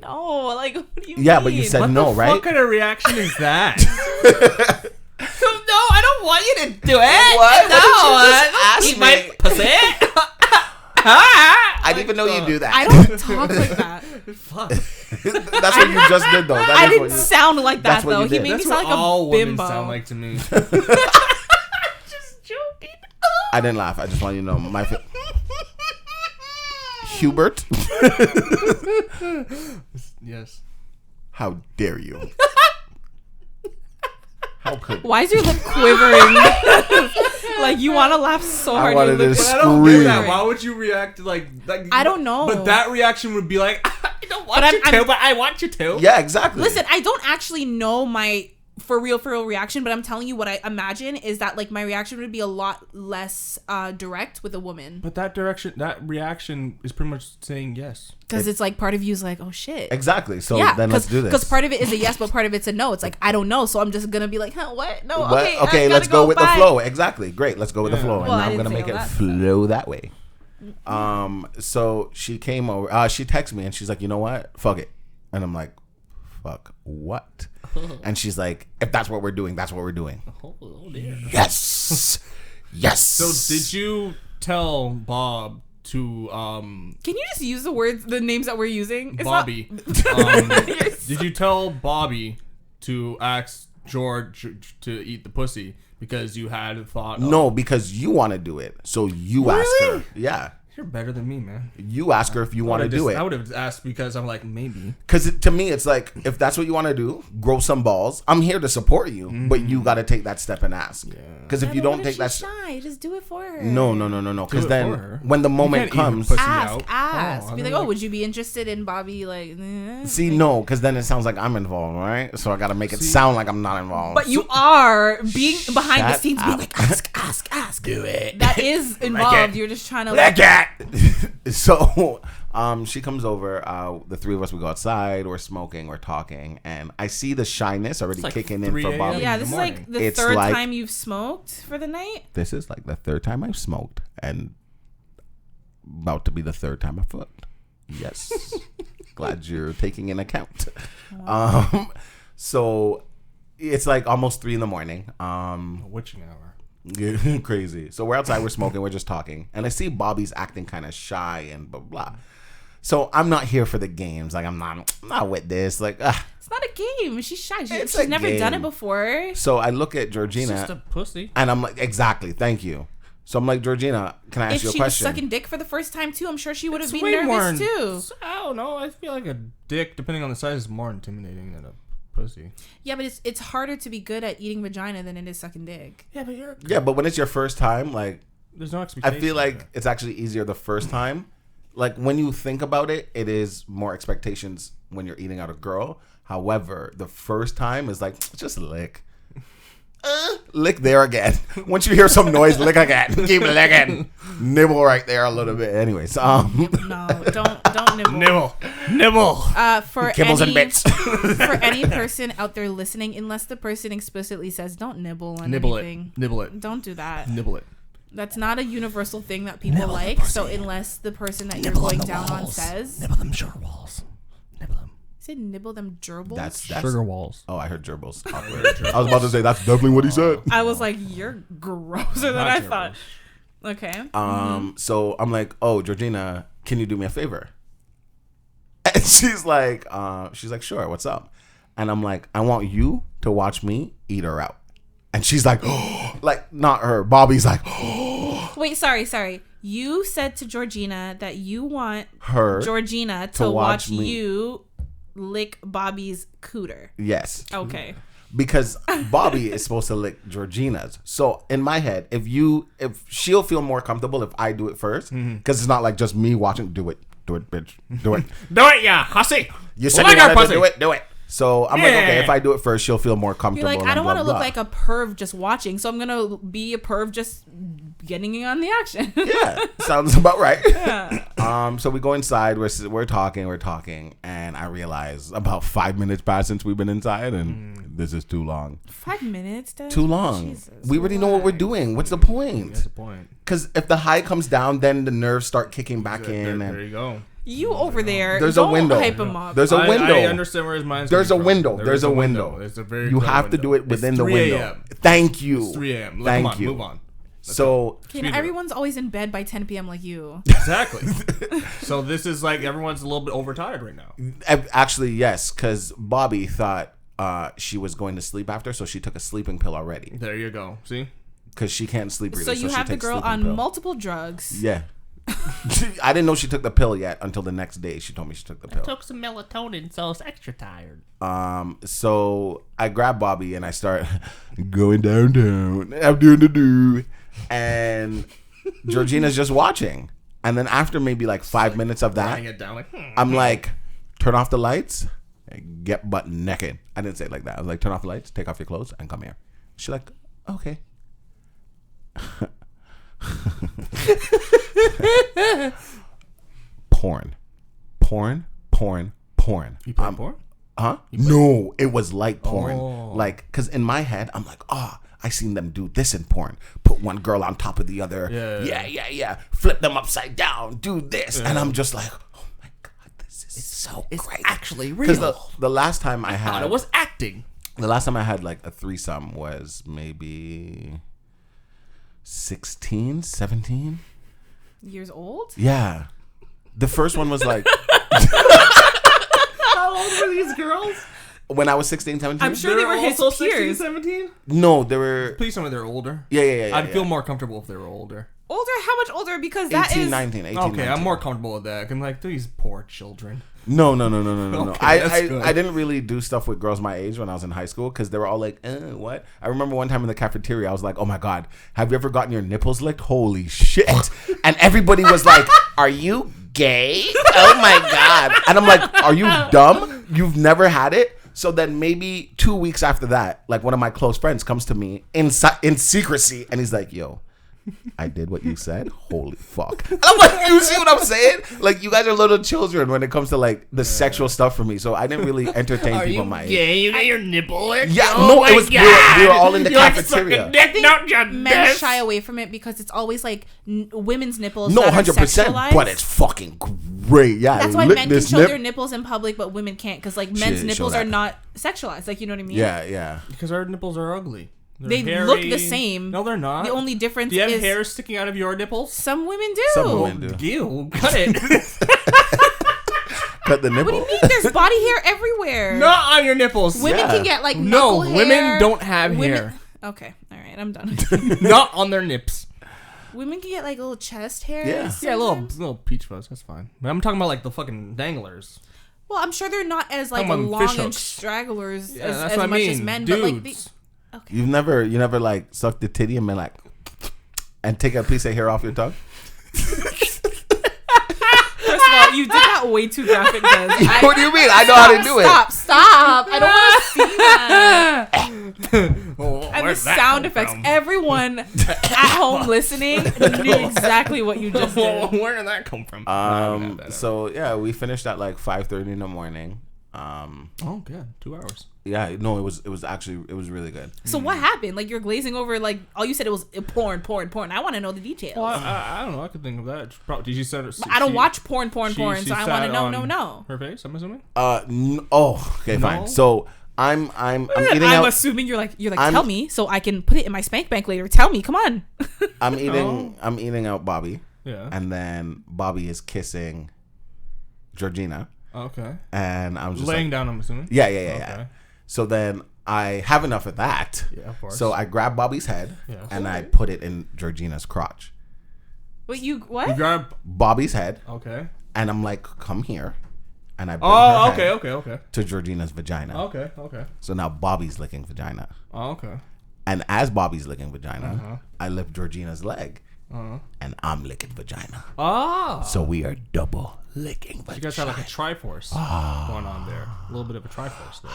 no, like what do you mean? Yeah, but you said no, right? What kind of reaction is that? No, I don't want you to do it. What? No, Ask me. Pussy. I didn't even know you do that. I don't talk like that. Fuck. That's what you just did, though. I didn't sound like that, that's what though. you He did. made me That's sound what like all a women bimbo. sound like to me. Just joking. I didn't laugh. I just want you to know my Hubert. Yes. How dare you? How could? Why is your lip quivering? Like you want to laugh so hard. wanted Your lip to is But I don't get that. Scream. Why would you react like I don't know. But that reaction would be like, I don't want you to, but I want you to. Yeah, exactly. Listen, I don't actually know my for real reaction, but I'm telling you what I imagine is that like my reaction would be a lot less direct with a woman. But that reaction is pretty much saying yes. Because it's like part of you is like, oh shit. Exactly. So yeah, then let's do this. Because part of it is a yes, but part of it's a no. It's like, I don't know. So I'm just going to be like, huh, what? No, But, okay. okay, let's go with the flow. Exactly. Great. Let's go with the flow. And Well, now I I'm going to didn't make say it all that. flow that way. So she came over. She texted me and she's like, you know what? Fuck it. And I'm like, fuck what? And she's like, if that's what we're doing, that's what we're doing. Oh dear. Yes. Yes. So did you tell Bob to Can you just use the names that we're using? It's Bobby? Did you tell Bobby to ask George to eat the pussy because you had thought? No, because you want to do it. So you ask her. Yeah. You're better than me, man. You ask her if you want to do it. I would have asked because I'm like, maybe. Because to me, it's like, if that's what you want to do, grow some balls. I'm here to support you, but you got to take that step and ask. Because if you don't take that step. Shy, just do it for her. No. Because then when the moment comes. Ask. Be like, would you be interested in Bobby? Like, See, no, because then it sounds like I'm involved, right? So I got to make it sound like I'm not involved. But you are being behind the Shut scenes, up. being like, ask. Do it. That is involved. You're just trying to Like it. So she comes over. The three of us, we go outside. We're smoking. We're talking. And I see the shyness already like kicking in 3 for a.m. Bobby. Yeah, this is like the It's third like- time you've smoked for the night. This is like the third time I've smoked. And about to be the third time I fucked. Yes. Glad you're taking in account. So it's like almost 3 a.m. A witching hour. Crazy. So we're outside, we're smoking, we're just talking, and I see Bobby's acting kind of shy and blah blah. So I'm not here for the games. Like I'm not with this. Like It's not a game. She's shy. It's She's a never game. done it before. So I look at It's Georgina just a pussy. and I'm like, exactly. Thank you. So I'm like, Georgina, can I ask If you a she was question? sucking dick for the first time too, I'm sure she would have It's been way more nervous too. I don't know. I feel like a dick, depending on the size, is more intimidating than a pussy. Yeah, but it's harder to be good at eating vagina than it is sucking dick. Yeah, but when it's your first time, like, there's no expectation. I feel like it's actually easier the first time. Like, when you think about it, it is more expectations when you're eating out a girl. However, the first time is like, just lick. Lick there again. Once you hear some noise, lick again. Keep licking. Nibble right there a little bit. Anyways, no, don't nibble. Nibble. For Kibbles any, and bits. For any person out there listening, unless the person explicitly says don't nibble on anything. Nibble it. Don't do that. Nibble it. That's not a universal thing that people like. So unless the person that you're going down on says, nibble them sugar walls. Nibble them. Say nibble them gerbils. That's sugar walls. Oh, I heard gerbils. I was about to say that's definitely what he said. I was like, you're grosser than I thought. Okay. So I'm like, oh, Georgina, can you do me a favor? And she's like, sure, what's up? And I'm like, I want you to watch me eat her out. And she's like, oh, like, not her. Bobby's like, oh. Wait, sorry. You said to Georgina that you want her Georgina to watch you lick Bobby's cooter. Yes. Okay. Because Bobby is supposed to lick Georgina's. So in my head, if she'll feel more comfortable if I do it first, because it's not like just me watching. Do it, bitch. Do it. Do it, yeah, hussy. You said you wanted to do it. So I'm like, okay, if I do it first, she'll feel more comfortable. You're like, I don't want to look like a perv just watching, so I'm gonna be a perv just getting in on the action. Yeah, sounds about right. Yeah. So we go inside. We're talking, and I realize about 5 minutes passed since we've been inside, and this is too long. 5 minutes? Then? Too long. Jesus, we already know what we're doing. What's the point? What's the point? Because if the high comes down, then the nerves start kicking back in. There you go. You over there. There's don't a window. Hype him up. There's a window. I understand where his mind's There's a coming window. from. There's a window. It's a very you clear have to window. do it within It's the 3 window. a.m. Thank you. It's 3 a.m. Thank you. Move on. So everyone's always in bed by 10 p.m. like you. Exactly. So this is like everyone's a little bit overtired right now. Actually, yes, because Bobby thought she was going to sleep after, so she took a sleeping pill already. There you go. See? Because she can't sleep really. So you she have the takes girl sleeping on pill. multiple drugs. Yeah. I didn't know she took the pill yet until the next day. She told me she took the pill. I took some melatonin, so I was extra tired. So I grab Bobby and I start going downtown. I'm doing the do. And Georgina's just watching. And then after maybe like 5 minutes of that, It down like, I'm like, turn off the lights, get butt naked. I didn't say it like that. I was like, turn off the lights, take off your clothes, and come here. She's like, okay. Porn. You play porn? Huh? No, it was like porn. Oh. Like, because in my head, I'm like, I seen them do this in porn. Put one girl on top of the other. Yeah. Flip them upside down. Do this. Yeah. And I'm just like, oh my God, this is so great. It's actually real. Because the last time I had... it was acting. The last time I had like a threesome was maybe 16, 17. Years old? Yeah. The first one was like... How old were these girls? When I was 16, 17? I'm sure they were his also peers. 16, 17? No, they were... Please tell me they're older. Yeah. I'd feel more comfortable if they were older. Older? How much older? Because that 18, is... 19. Okay, 19. I'm more comfortable with that. I'm like, these poor children. No. Okay, that's good. I didn't really do stuff with girls my age when I was in high school because they were all like, what? I remember one time in the cafeteria, I was like, oh my God, have you ever gotten your nipples licked? Holy shit. And everybody was like, are you gay? Oh my God. And I'm like, are you dumb? You've never had it? So then maybe 2 weeks after that, like one of my close friends comes to me in secrecy and he's like, yo, I did what you said. Holy fuck. And I'm like, you see what I'm saying? Like, you guys are little children when it comes to like the sexual stuff for me. So I didn't really entertain people my age. You got your nipple licked? Yeah, no, it was we were all in the cafeteria. I think men shy away from it because it's always like women's nipples. No, that are 100%, but it's fucking great. Yeah, that's why men can show their nipples in public, but women can't because like men's nipples are not sexualized. Like, you know what I mean? Yeah. Because our nipples are ugly. They look the same. No, they're not. The only difference is... Do you have hair sticking out of your nipples? Some women do. Some women do. Ew, cut it. Cut the nipple. What do you mean? There's body hair everywhere. Not on your nipples. Women can get like no, knuckle women hair. don't have hair. Okay, all right, I'm done. Not on their nips. Women can get like little chest hair. Yeah, a little peach fuzz. That's fine. But I'm talking about like the fucking danglers. Well, I'm sure they're not as like Come on, long fish and hooks. stragglers Yeah, as that's what I much mean. as men, Dudes. but like okay. You never like sucked the titty and been like, and take a piece of hair off your tongue. First of all, you did that way too graphic. What do you mean? I know how to do it. Stop! I don't want to see that. Oh, And the where's that sound come effects. from? Everyone at home listening knew exactly what you just did. Where did that come from? So yeah, we finished at like 5:30 in the morning. Oh, good. 2 hours. Yeah, no, it was actually really good. So what happened? Like you're glazing over. Like all you said it was porn. I want to know the details. Well, I don't know. I could think of that. Did you send her? I don't watch porn. So she I want to sat know. on No. Her face. I'm assuming. Okay, fine. No? So I'm eating I'm out. assuming you're like tell me so I can put it in my spank bank later. Tell me, come on. I'm eating out Bobby. Yeah. And then Bobby is kissing Georgina. Okay. And I'm just laying like, down. I'm assuming. Yeah. Okay. So then I have enough of that. Yeah, of course. So I grab Bobby's head and I put it in Georgina's crotch. Wait, you what? You grab. Bobby's head. Okay. And I'm like, come here. And I bring her head Okay. to Georgina's vagina. Okay. So now Bobby's licking vagina. Oh, okay. And as Bobby's licking vagina, I lift Georgina's leg. And I'm licking vagina. Oh. So we are double licking vagina. You guys have like a triforce going on there. A little bit of a triforce there.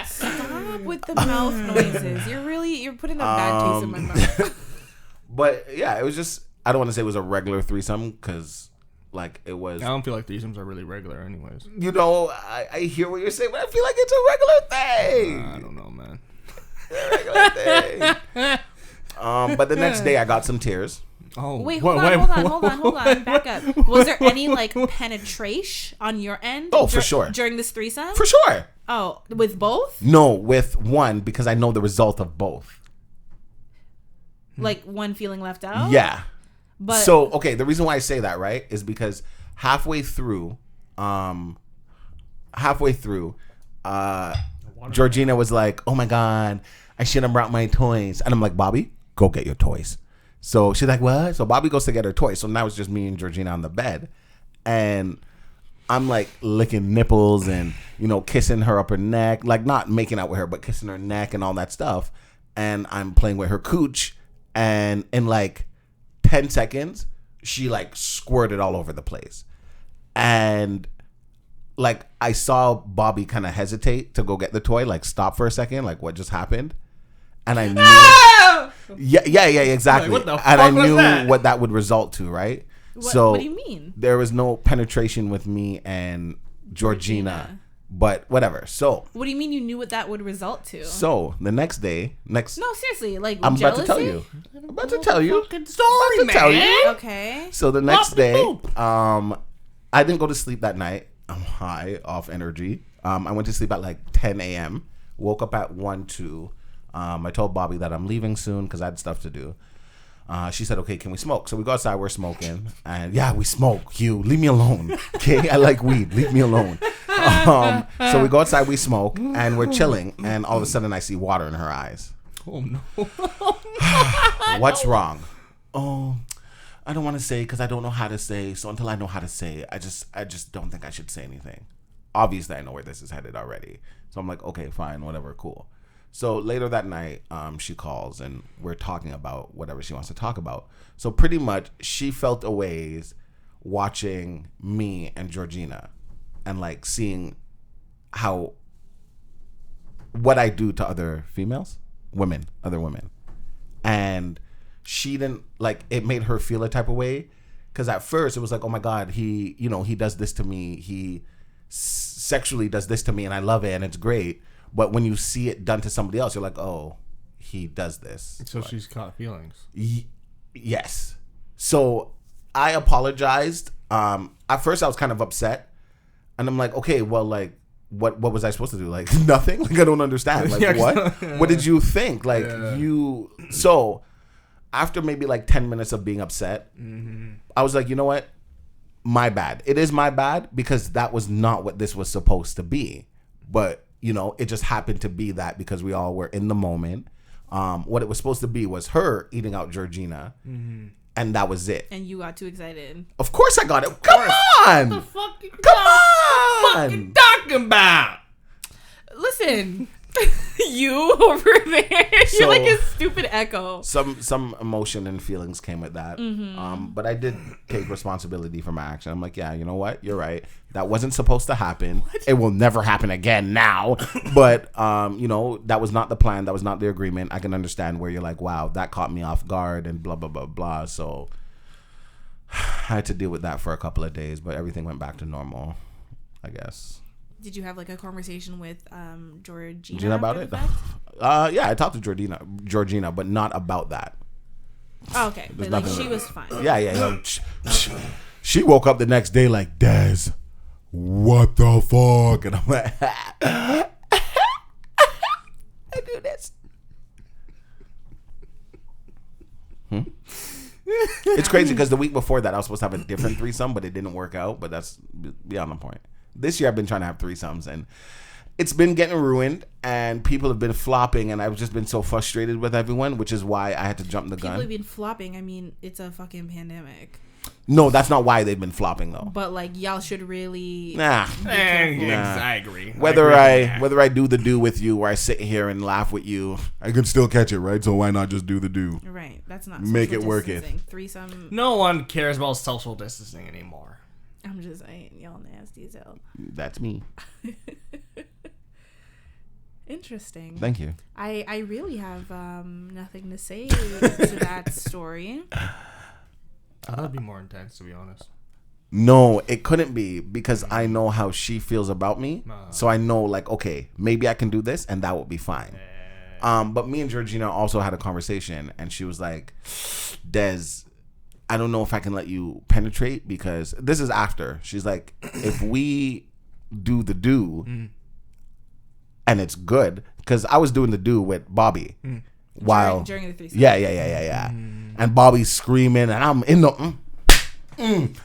Stop with the mouth noises. You're putting a bad taste in my mouth. But yeah, it was just, I don't want to say it was a regular threesome because like it was. I don't feel like threesomes are really regular anyways. You know, I hear what you're saying, but I feel like it's a regular thing. I don't know, man. Regular thing. But the next day I got some tears. Oh, wait, hold on. Back up. Was there any like penetration on your end? Oh, for sure. During this threesome? For sure. Oh, with both? No, with one because I know the result of both. Like one feeling left out? Yeah. But so, okay, the reason why I say that, right, is because halfway through, Georgina was like, "Oh my God, I should have brought my toys," and I'm like, "Bobby, go get your toys." So she's like, "What?" So Bobby goes to get her toys. So now it's just me and Georgina on the bed, and I'm like licking nipples and kissing her up her neck, like not making out with her, but kissing her neck and all that stuff, and I'm playing with her cooch, and in like 10 seconds, she like squirted all over the place. And like I saw Bobby kind of hesitate to go get the toy, like stop for a second, like what just happened? And I knew Yeah, exactly. Like, what the fuck and I was knew that? what that would result to, right? what So do you mean? there was no penetration with me and Georgina. But whatever. So What do you mean you knew what that would result to? so the next day, No, seriously, like I'm jealousy? about to tell you. I'm about to tell you. Story, man. Okay. So the next day, I didn't go to sleep that night. I'm high off energy. I went to sleep at like 10 a.m. Woke up at 1-2. I told Bobby that I'm leaving soon because I had stuff to do. She said, "Okay, can we smoke?" So we go outside. We're smoking, and yeah, we smoke. Hugh, leave me alone. Okay, I like weed. Leave me alone. So we go outside. We smoke, and we're chilling. And all of a sudden, I see water in her eyes. Oh no. What's wrong? Oh, I don't want to say because I don't know how to say. So until I know how to say, I just don't think I should say anything. Obviously, I know where this is headed already. So I'm like, okay, fine, whatever, cool. So later that night, she calls and we're talking about whatever she wants to talk about. So pretty much, she felt a ways watching me and Georgina, and like seeing what I do to other other women. And she didn't like, it made her feel a type of way. Cause at first it was like, oh my God, he does this to me. He sexually does this to me and I love it and it's great. But when you see it done to somebody else, you're like, oh, he does this. So she's caught feelings. Yes. So I apologized. At first I was kind of upset. And I'm like, okay, well, like, what was I supposed to do? Like, nothing? Like, I don't understand. Like, what? What did you think? Like, So, after maybe like 10 minutes of being upset, I was like, you know what? My bad. It is my bad because that was not what this was supposed to be. But, it just happened to be that because we all were in the moment. What it was supposed to be was her eating out Georgina. And that was it. And you got too excited. Of course I got it. Come on. What the fuck you Come on. fucking talking about? Listen, you over there, you're like a stupid echo. Some emotion and feelings came with that. But I did take responsibility for my action. I'm like, yeah, you know what? You're right. That wasn't supposed to happen. It will never happen again now. But, that was not the plan. That was not the agreement. I can understand where you're like, wow, that caught me off guard and blah, blah, blah, blah. So I had to deal with that for a couple of days, but everything went back to normal, I guess. Did you have like a conversation with Georgina about it? Yeah, I talked to Georgina, but not about that. Oh, okay, but like she was fine. Yeah. She woke up the next day like, Des, what the fuck? And I'm like, I do this. It's crazy because the week before that I was supposed to have a different threesome, but it didn't work out. But that's beyond the point. This year I've been trying to have threesomes and it's been getting ruined and people have been flopping and I've just been so frustrated with everyone, which is why I had to jump the gun. People have been flopping. I mean, it's a fucking pandemic. No, that's not why they've been flopping though. But like y'all should really I agree. Whether I do the do with you or I sit here and laugh with you, I can still catch it, right? So why not just do the do? Right. That's not make it work. Threesome. No one cares about social distancing anymore. I'm just saying, y'all nasty as hell. That's me. Interesting. Thank you. I really have nothing to say to that story. I thought it'd be more intense, to be honest. No, it couldn't be because I know how she feels about me. So I know, like, okay, maybe I can do this and that will be fine. But me and Georgina also had a conversation and she was like, Des, I don't know if I can let you penetrate because this is after. She's like, if we do the do and it's good, because I was doing the do with Bobby while during the threesome. Yeah. And Bobby's screaming and I'm in the It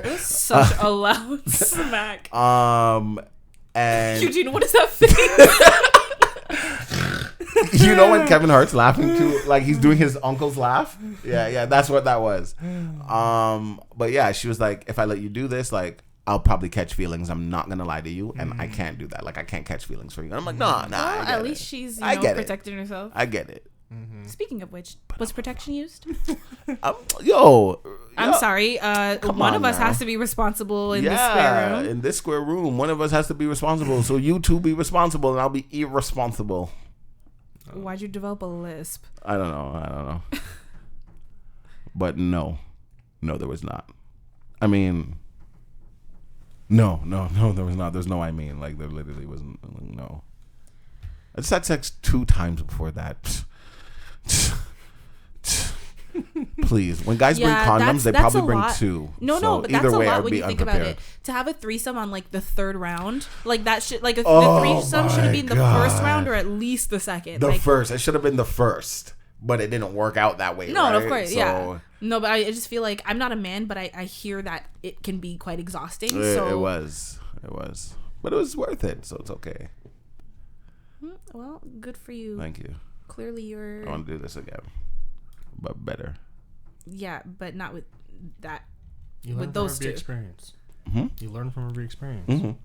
was such a loud smack. And Eugene, what is that face? You know when Kevin Hart's laughing too, like he's doing his uncle's laugh? Yeah, that's what that was. But yeah, she was like, if I let you do this, like, I'll probably catch feelings. I'm not going to lie to you. And I can't do that. Like, I can't catch feelings for you. And I'm like, nah. Well, at least she's protecting herself. I get it. Speaking of which, was protection used? I'm sorry. One of us has to be responsible in this square room. In this square room, one of us has to be responsible. So you two be responsible and I'll be irresponsible. Why'd you develop a lisp? I don't know. But no, there was not. I mean, no, there was not. There's no I mean. Like, there literally wasn't. No. I just had sex 2 times before that. Please, when guys bring condoms, they probably bring 2. No, but that's a lot when you think about it. To have a threesome on like the 3rd round, like that shit, like the threesome should have been the first round or at least the 2nd. The first, it should have been the first, but it didn't work out that way. No, right? of course, yeah. No, but I just feel like I'm not a man, but I hear that it can be quite exhausting. So it was, but it was worth it, so it's okay. Well, good for you. Thank you. Clearly, I want to do this again, but better. Yeah, but not with that. You learn from every experience. You learn from every experience.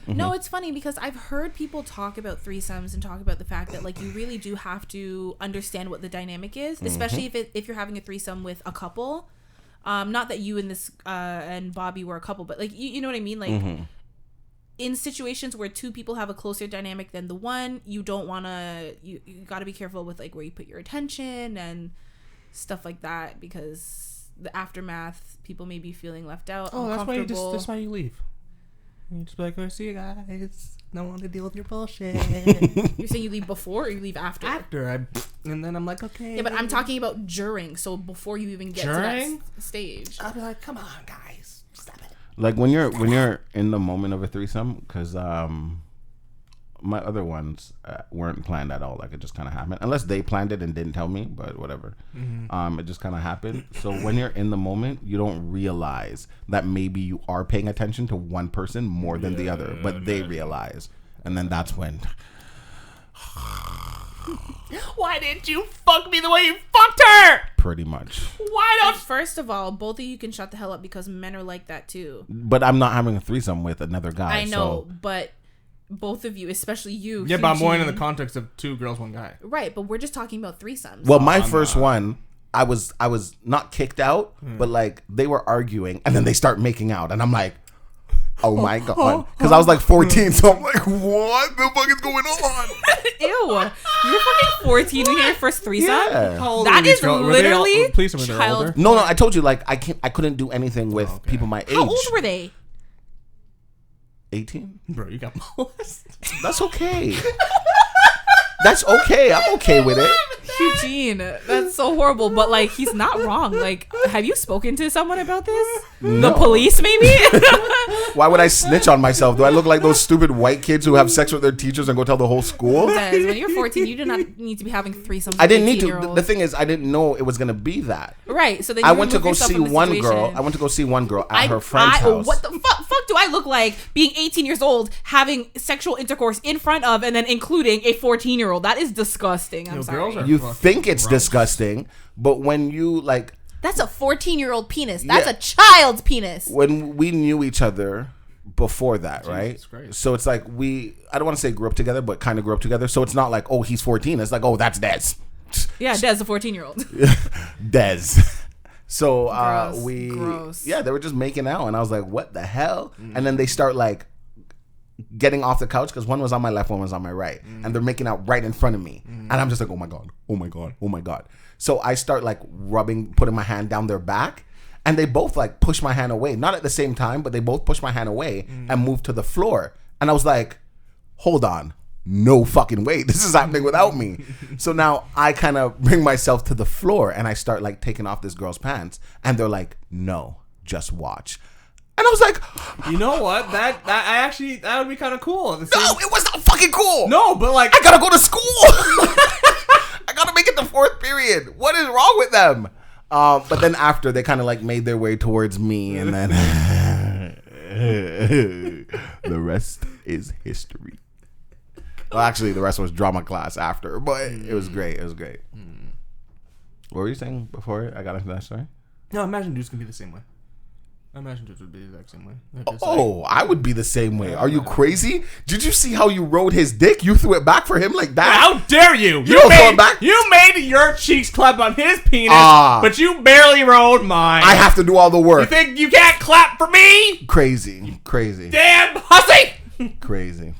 No, it's funny because I've heard people talk about threesomes and talk about the fact that like you really do have to understand what the dynamic is, especially if you're having a threesome with a couple. Not that you and this and Bobby were a couple, but like you know what I mean, like. In situations where 2 people have a closer dynamic than the one, you don't want to, you got to be careful with like where you put your attention and stuff like that, because the aftermath, people may be feeling left out. Oh, that's why you leave. You just be like, oh, see you guys. Don't want to deal with your bullshit. You're saying you leave before or you leave after? And then I'm like, okay. Yeah, but I'm talking about during. So before you even get to that stage. I'll be like, come on, guys. Stop it. Like when you're in the moment of a threesome, because my other ones weren't planned at all. Like it just kind of happened, unless they planned it and didn't tell me. But whatever, it just kind of happened. So when you're in the moment, you don't realize that maybe you are paying attention to one person more than the other, but they realize, and then that's when Why didn't you fuck me the way you fucked her? Pretty much. Why don't? First of all, both of you can shut the hell up because men are like that too. But I'm not having a threesome with another guy. I know, so. but both of you, especially you. Yeah, but I'm more in the Hugh-Gene. context of 2 girls, 1 guy. Right, but we're just talking about threesomes. Well, my first one, I was not kicked out, but like they were arguing and then they start making out, and I'm like, oh my god, because I was like 14, so I'm like, what the fuck is going on? Ew, you're fucking 14 when you your first threesome. Yeah. How old That were these is girls? Were they all- literally please tell me they're child- older. No, I told you like I couldn't do anything with people my age. How old were they? 18. Bro, you got molested. That's okay. That's okay. I'm okay with it. Hugh-Gene, that's so horrible. But like, he's not wrong. Like, have you spoken to someone about this? No. The police, maybe? Why would I snitch on myself? Do I look like those stupid white kids who have sex with their teachers and go tell the whole school? Guys, when you're 14, you do not need to be having threesomes. I didn't need to. 18-year-olds. The thing is, I didn't know it was gonna be that. Right. So then I you went to remove go yourself see from the one girl. situation. I went to go see one girl at her friend's house. What the fuck do I look like being 18 years old, having sexual intercourse in front of, and then including a 14-year-old? That is disgusting. I'm Yo, sorry. girls are- You fucking think it's gross. disgusting, but when you like, That's a 14-year-old penis. That's Yeah. a child's penis. when we knew each other before that, right? Christ. So it's like I don't want to say grew up together, but kind of grew up together. So it's not like, oh, he's 14. It's like, oh, that's Des. Yeah, Des, a 14-year-old. Des. So Gross. yeah, they were just making out, and I was like, what the hell? And then they start like getting off the couch because one was on my left, one was on my right, and they're making out right in front of me, and I'm just like, oh my god, oh my god, oh my god. So I start like putting my hand down their back, and they both like push my hand away, not at the same time, but they both push my hand away and move to the floor, and I was like, hold on. No fucking way. This is happening without me. So now I kind of bring myself to the floor and I start like taking off this girl's pants, and they're like, no, just watch. And I was like, You know what? That would be kind of cool. At the no, same- it was not fucking cool. No, but like, I gotta go to school. I gotta make it the 4th period. What is wrong with them? But then after they kind of like made their way towards me, and then the rest is history. Well, actually, the rest was drama class after, but it was great. It was great. What were you saying before I got into that story? no, imagine dudes can be the same way. I imagine dudes would be the exact same way. They're just Oh, I would be the same way. Are you crazy? Did you see how you rode his dick? You threw it back for him like that? How dare you? You don't throw it back? You made your cheeks clap on his penis, Ah. but you barely rode mine. I have to do all the You work. think you can't clap for me? Crazy. Damn pussy! Crazy.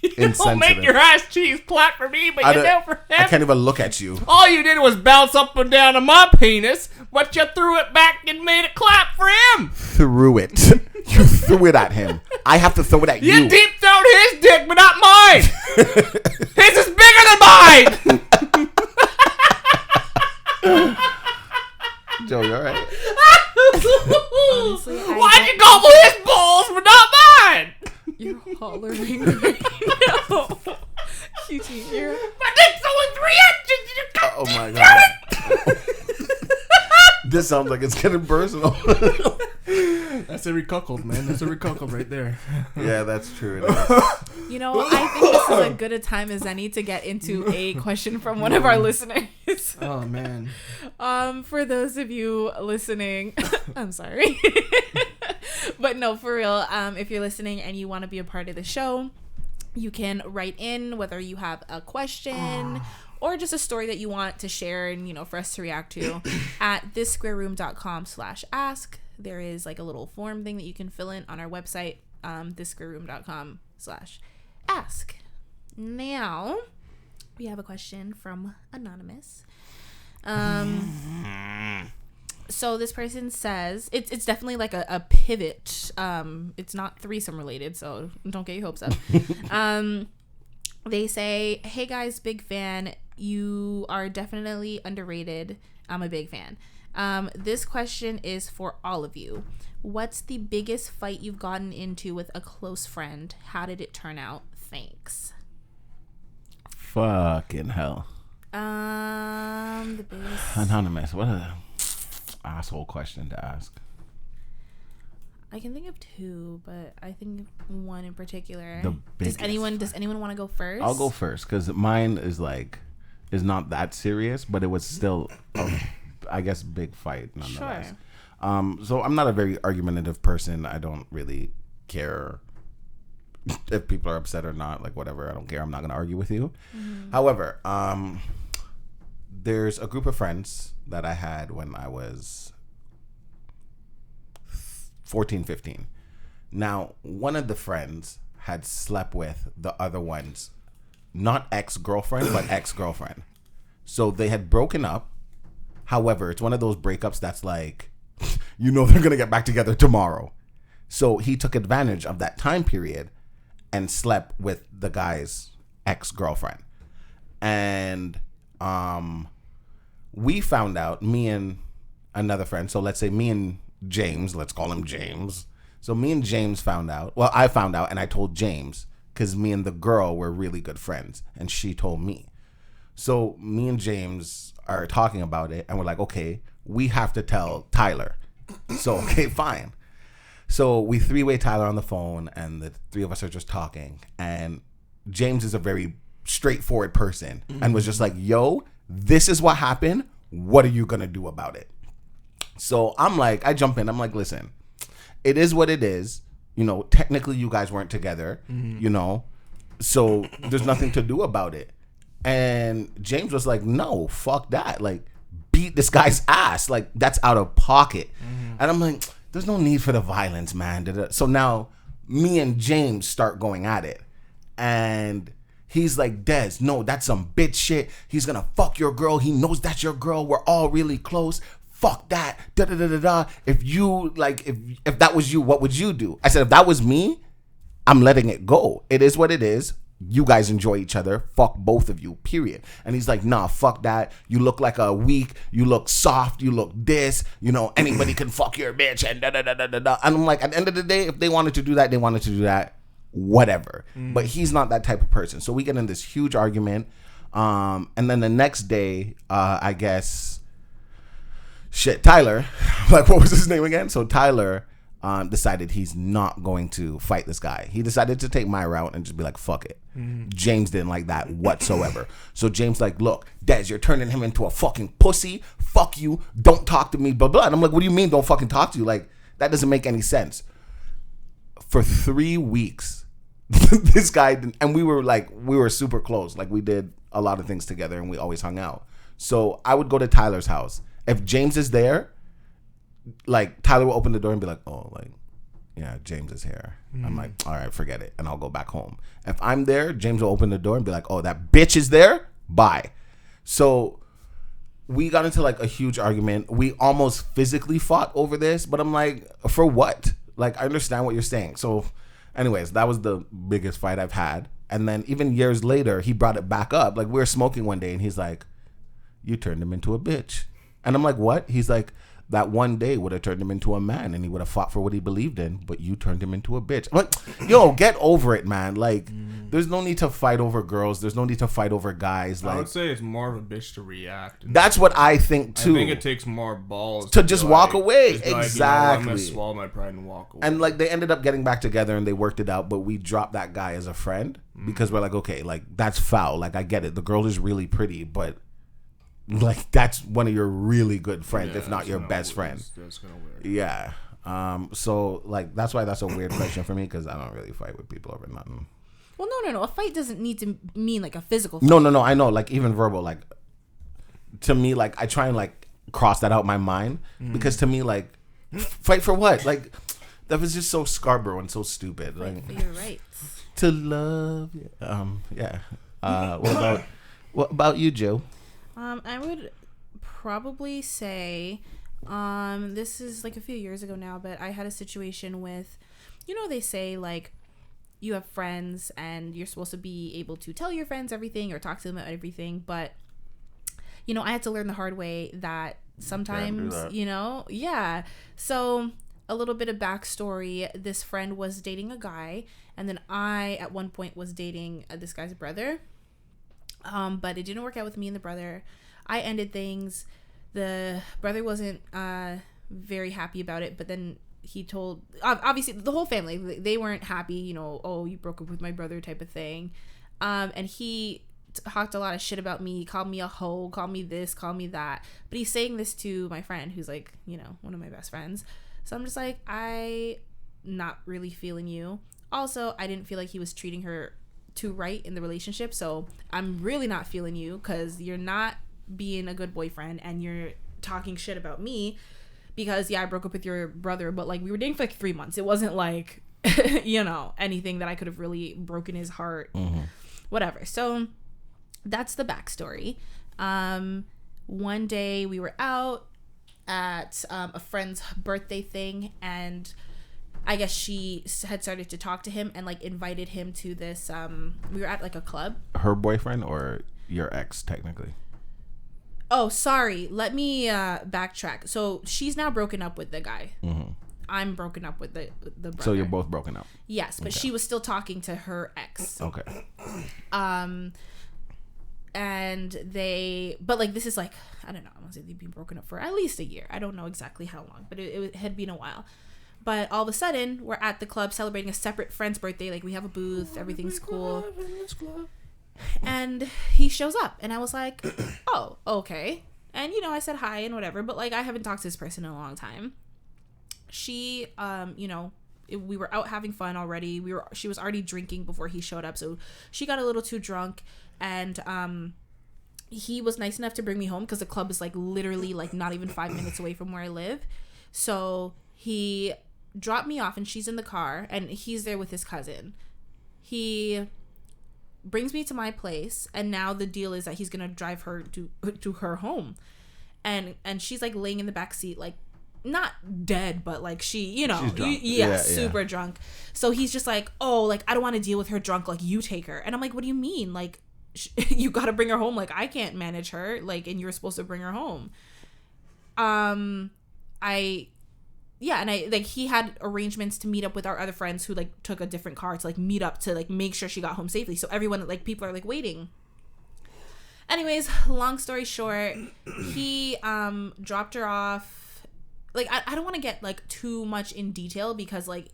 You don't Insensitive. make your ass cheeks clap for me, but you do for him. I can't even look at you. All you did was bounce up and down on my penis, but you threw it back and made it clap for him. Threw it. You threw it at him. I have to throw it at You you. deep throat his dick, but not mine. His is bigger than mine. Joe, you alright? Honestly, Why'd you gobble his balls, but not mine? You're hollering right now. Eugene, you're... My dick's only 3 inches. You got Oh my god. This sounds like it's getting personal. That's every cuckold, man. That's every cuckold right there. Yeah, that's true. It is. You know, I think this is as good a time as any to get into a question from one of our listeners. Oh man. For those of you listening, I'm sorry. But no, for real, if you're listening and you want to be a part of the show, you can write in whether you have a question or just a story that you want to share and, you know, for us to react to at thissquareroom.com/ask. There is like a little form thing that you can fill in on our website, thissquareroom.com/ask. Now, we have a question from Anonymous. So this person says it's definitely like a pivot. It's not threesome related, so don't get your hopes up. They say, "Hey guys, big fan. You are definitely underrated. I'm a big fan. This question is for all of you. What's the biggest fight you've gotten into with a close friend? How did it turn out? Thanks." Fucking hell. The biggest. Anonymous. What a asshole question to ask. I can think of two, but I think one in particular. The Does biggest anyone want to go first? I'll go first because mine is not that serious, but it was still, I guess, big fight nonetheless. Sure. So I'm not a very argumentative person. I don't really care if people are upset or not. Like, whatever, I don't care. I'm not gonna argue with you. Mm-hmm. However, there's a group of friends that I had when I was 14, 15. Now, one of the friends had slept with the other one's not ex-girlfriend, but ex-girlfriend. So they had broken up. However, it's one of those breakups that's like, they're going to get back together tomorrow. So he took advantage of that time period and slept with the guy's ex-girlfriend. And we found out, me and another friend, so let's say me and James, let's call him James. So me and James found out. Well, I found out and I told James because me and the girl were really good friends and she told me. So me and James are talking about it and we're like, okay, we have to tell Tyler. So, okay, fine. So we three-way Tyler on the phone and the three of us are just talking. And James is a very straightforward person and was just like, yo, this is what happened. What are you going to do about it? So I'm like, I jump in. I'm like, listen, it is what it is. Technically you guys weren't together, so there's nothing to do about it. And James was like, no, fuck that. Like, beat this guy's ass. Like, that's out of pocket. Mm-hmm. And I'm like, there's no need for the violence, man. So now me and James start going at it. And he's like, Des, no, that's some bitch shit. He's going to fuck your girl. He knows that's your girl. We're all really close. Fuck that. Da da da da da. If you if that was you, what would you do? I said, if that was me, I'm letting it go. It is what it is. You guys enjoy each other. Fuck both of you, period. And he's like, nah, fuck that. You look like a weak. You look soft. You look this. Anybody can fuck your bitch and da da da da da da. And I'm like, at the end of the day, if they wanted to do that, they wanted to do that. Whatever. But he's not that type of person. So we get in this huge argument. And then the next day, I guess. Tyler, like, what was his name again? So Tyler decided he's not going to fight this guy. He decided to take my route and just be like, fuck it. Mm-hmm. James didn't like that whatsoever. So James like, look, Des, you're turning him into a fucking pussy. Fuck you. Don't talk to me, blah, blah. And I'm like, what do you mean don't fucking talk to you? Like, that doesn't make any sense. For 3 weeks, this guy didn't, and we were super close. Like, we did a lot of things together and we always hung out. So I would go to Tyler's house. If James is there, like, Tyler will open the door and be like, oh, like, yeah, James is here. I'm like, all right, forget it. And I'll go back home. If I'm there, James will open the door and be like, oh, that bitch is there? Bye. So we got into like a huge argument. We almost physically fought over this, but I'm like, for what? Like, I understand what you're saying. So anyways, that was the biggest fight I've had. And then even years later, he brought it back up. Like, we were smoking one day and he's like, you turned him into a bitch. And I'm like, what? He's like, that one day would have turned him into a man and he would have fought for what he believed in, but you turned him into a bitch. I'm like, yo, get over it, man. Like, there's no need to fight over girls. There's no need to fight over guys. Like, I would say it's more of a bitch to react. That's what I think, too. I think it takes more balls to just walk away. Exactly. I'm going to swallow my pride and walk away. And, like, they ended up getting back together and they worked it out, but we dropped that guy as a friend because we're like, okay, like, that's foul. Like, I get it. The girl is really pretty, but... like, that's one of your really good friends, if not your best friend. That's kind of weird. Yeah. So, like, that's why that's a weird question for me, because I don't really fight with people over nothing. Well, no. A fight doesn't need to mean, like, a physical fight. No. I know. Like, even verbal. Like, to me, like, I try and, like, cross that out my mind. Because to me, like, fight for what? Like, that was just so Scarborough and so stupid. Like, you're right. To love. Yeah. What about you, Joe? I would probably say, this is like a few years ago now, but I had a situation with, they say like you have friends and you're supposed to be able to tell your friends everything or talk to them about everything. But, I had to learn the hard way that sometimes, yeah. So a little bit of backstory, this friend was dating a guy and then I at one point was dating this guy's brother. But it didn't work out with me and the brother. I ended things. The brother wasn't very happy about it, but then he told, obviously the whole family, they weren't happy, you know, oh, you broke up with my brother type of thing. And he talked a lot of shit about me, called me a hoe, called me this, called me that. But he's saying this to my friend who's like, you know, one of my best friends. So I'm just like, I not really feeling you. Also, I didn't feel like he was treating her too right in the relationship. So I'm really not feeling you because you're not being a good boyfriend and you're talking shit about me because, yeah, I broke up with your brother, but like we were dating for like 3 months. It wasn't like, you know, anything that I could have really broken his heart. Whatever. So that's the backstory. One day we were out at a friend's birthday thing, and I guess she had started to talk to him and like invited him to this. We were at like a club. Her boyfriend or your ex, technically? Oh, sorry. Let me backtrack. So she's now broken up with the guy. I'm broken up with the brother. So you're both broken up. Yes, but she was still talking to her ex. Okay. And but like this is like, I don't know, I want to say they've been broken up for at least a year. I don't know exactly how long, but it had been a while. But all of a sudden we're at the club celebrating a separate friend's birthday. Like we have a booth, everything's cool. And he shows up and I was like, oh, okay. And you know, I said hi and whatever, but like I haven't talked to this person in a long time. She, you know, we were out having fun already. She was already drinking before he showed up, so she got a little too drunk. And he was nice enough to bring me home because the club is like literally like not even 5 minutes away from where I live. So he dropped me off and she's in the car and he's there with his cousin. He brings me to my place and now the deal is that he's gonna drive her to her home. And she's like laying in the back seat, like not dead, but like she, you know, super drunk. So he's just like, oh, like I don't want to deal with her drunk, like you take her. And I'm like, what do you mean? Like you got to bring her home, like I can't manage her, like, and you're supposed to bring her home. And I like he had arrangements to meet up with our other friends who like took a different car to like meet up to like make sure she got home safely. So everyone, like people are like waiting. Anyways, long story short, he dropped her off. Like I don't want to get like too much in detail because like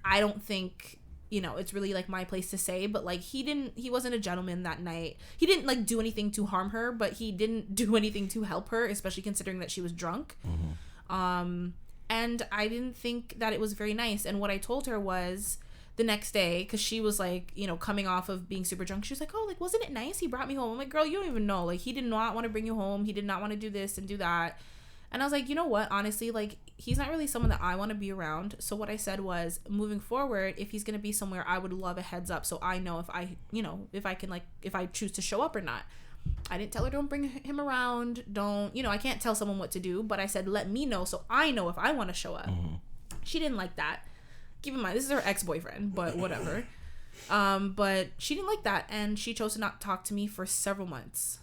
I don't think, you know, it's really like my place to say, but like he wasn't a gentleman that night. He didn't like do anything to harm her, but he didn't do anything to help her, especially considering that she was drunk. And I didn't think that it was very nice. And what I told her was the next day, because she was like, you know, coming off of being super drunk, she was like, oh, like wasn't it nice he brought me home? I'm like, girl, you don't even know, like he did not want to bring you home, he did not want to do this and do that. And I was like, you know what, honestly, like he's not really someone that I want to be around. So what I said was, moving forward, if he's going to be somewhere, I would love a heads up so I know if I, you know, if I can, like, if I choose to show up or not. I didn't tell her don't bring him around, don't, you know, I can't tell someone what to do, but I said let me know so I know if I want to show up. She didn't like that. Keep in mind, this is her ex-boyfriend, but whatever. But she didn't like that, and she chose to not talk to me for several months.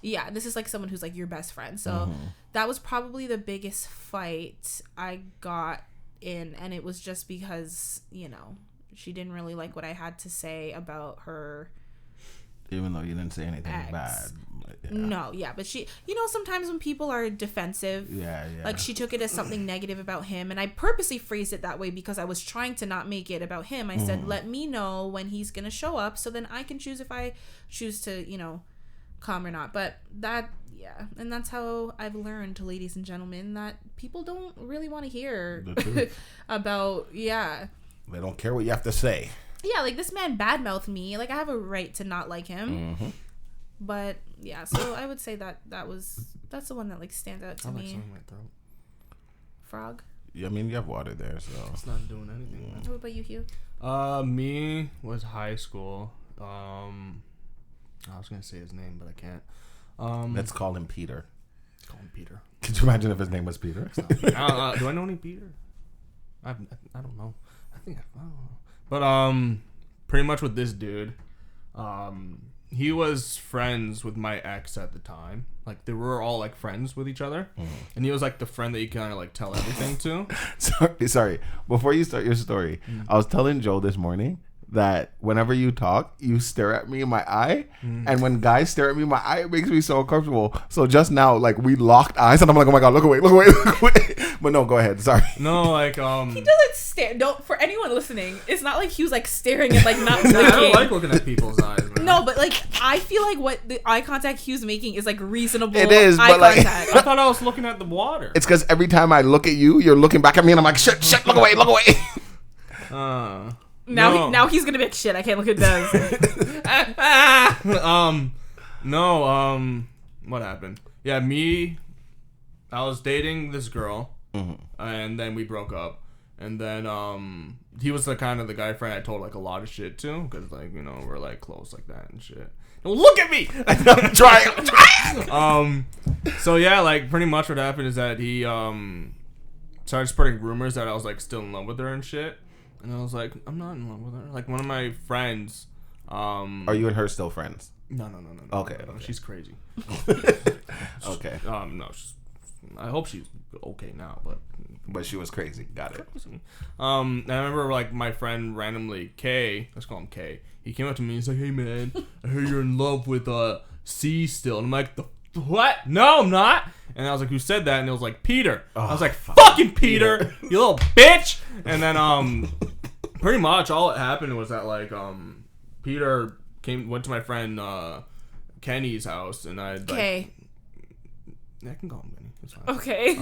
Yeah, this is like someone who's like your best friend. So that was probably the biggest fight I got in, and it was just because, you know, she didn't really like what I had to say about her. Even though you didn't say anything bad. No, yeah, but she, you know, sometimes when people are defensive, like she took it as something negative about him, and I purposely phrased it that way because I was trying to not make it about him. I said, let me know when he's gonna show up so then I can choose if I choose to, you know, come or not. But that, yeah, and that's how I've learned, ladies and gentlemen, that people don't really want to hear about, they don't care what you have to say. Yeah, like this man badmouthed me, like I have a right to not like him. But yeah, so I would say that's the one that like stands out to me. Something like that. Frog. Yeah, I mean you have water there, so it's not doing anything. What about you, Hugh? Me was high school. I was gonna say his name, but I can't. Let's call him Peter. Call him Peter. Could you imagine if his name was Peter? Do I know any Peter? I don't know. I don't know. But pretty much with this dude, he was friends with my ex at the time. Like they were all like friends with each other, and he was like the friend that you kind of like tell everything to. Sorry. Before you start your story, I was telling Joe this morning that whenever you talk, you stare at me in my eye, and when guys stare at me in my eye, it makes me so uncomfortable. So just now, like, we locked eyes, and I'm like, oh my god, look away, look away, look away. But no, go ahead. Sorry. No, like He doesn't stare. Don't, for anyone listening, it's not like he was like staring at like not I blinking. don't like looking at people's eyes, man. No, but like I feel like what the eye contact Hugh's making is like reasonable. It is, eye but, like- contact. I thought I was looking at the water. It's because every time I look at you, you're looking back at me, and I'm like, shit, look away, look away. Now he's gonna be like, shit, I can't look at Des. What happened? Yeah, I was dating this girl, and then we broke up. And then he was the kind of the guy friend I told like a lot of shit to, because like, you know, we're like close like that and shit. Don't look at me. I'm trying. So yeah, like pretty much what happened is that he started spreading rumors that I was like still in love with her and shit. And I was like, I'm not in love with her. Like one of my friends. Are you and her still friends? No. Okay. She's crazy. Okay. No. I hope she's okay now, But she was crazy. Got it. And I remember like my friend randomly K. Let's call him K. He came up to me and he's like, "Hey man, I heard you're in love with C still." And I'm like, "What? No, I'm not." And I was like, "Who said that?" And it was like Peter. I was like, "Fucking Peter, you little bitch." And then pretty much all that happened was that like Peter went to my friend Kenny's house, and I like, Okay. I can call him Kenny. It's fine. Okay.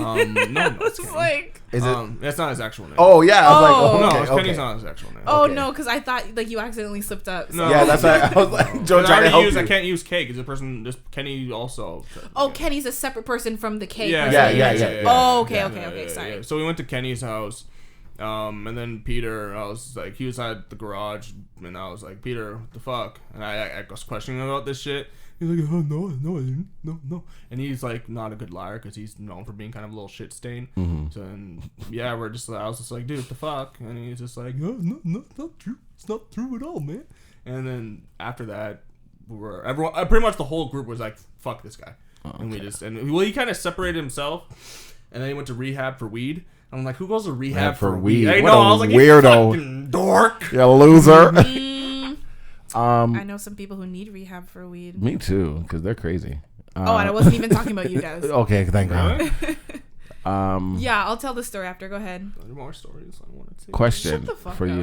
No, it's It's Kenny. like. Is it? That's not his actual name. Oh yeah. I was like, Oh. no, okay, Kenny's okay. not his actual name. Oh Okay. no, because I thought like you accidentally slipped up. No. Yeah, that's why I was like, Joe trying to help you. I can't use K because the person, this Kenny also. Oh, Kenny's a separate person from the K. Yeah, person. yeah. Oh, okay, Yeah, okay. yeah, Sorry. yeah. So we went to Kenny's house, and then Peter, I was like, he was at the garage, and I was like, Peter, what the fuck? And I was questioning him about this shit. He's like, oh, no, I didn't. No. And he's like not a good liar because he's known for being kind of a little shit stain. So, and yeah, I was just like, dude, what the fuck? And he's just like, no, it's not true. It's not true at all, man. And then after that, everyone, pretty much the whole group was like, fuck this guy. And he kind of separated himself, and then he went to rehab for weed. I'm like, who goes to rehab for weed? I What know. a I was like, weirdo. you fucking dork. You loser. I know some people who need rehab for weed. Me too, because they're crazy. And I wasn't even talking about you guys. Okay, thank God. Yeah, I'll tell the story after. Go ahead. There are more stories I want to tell. Question Shut the fuck for up.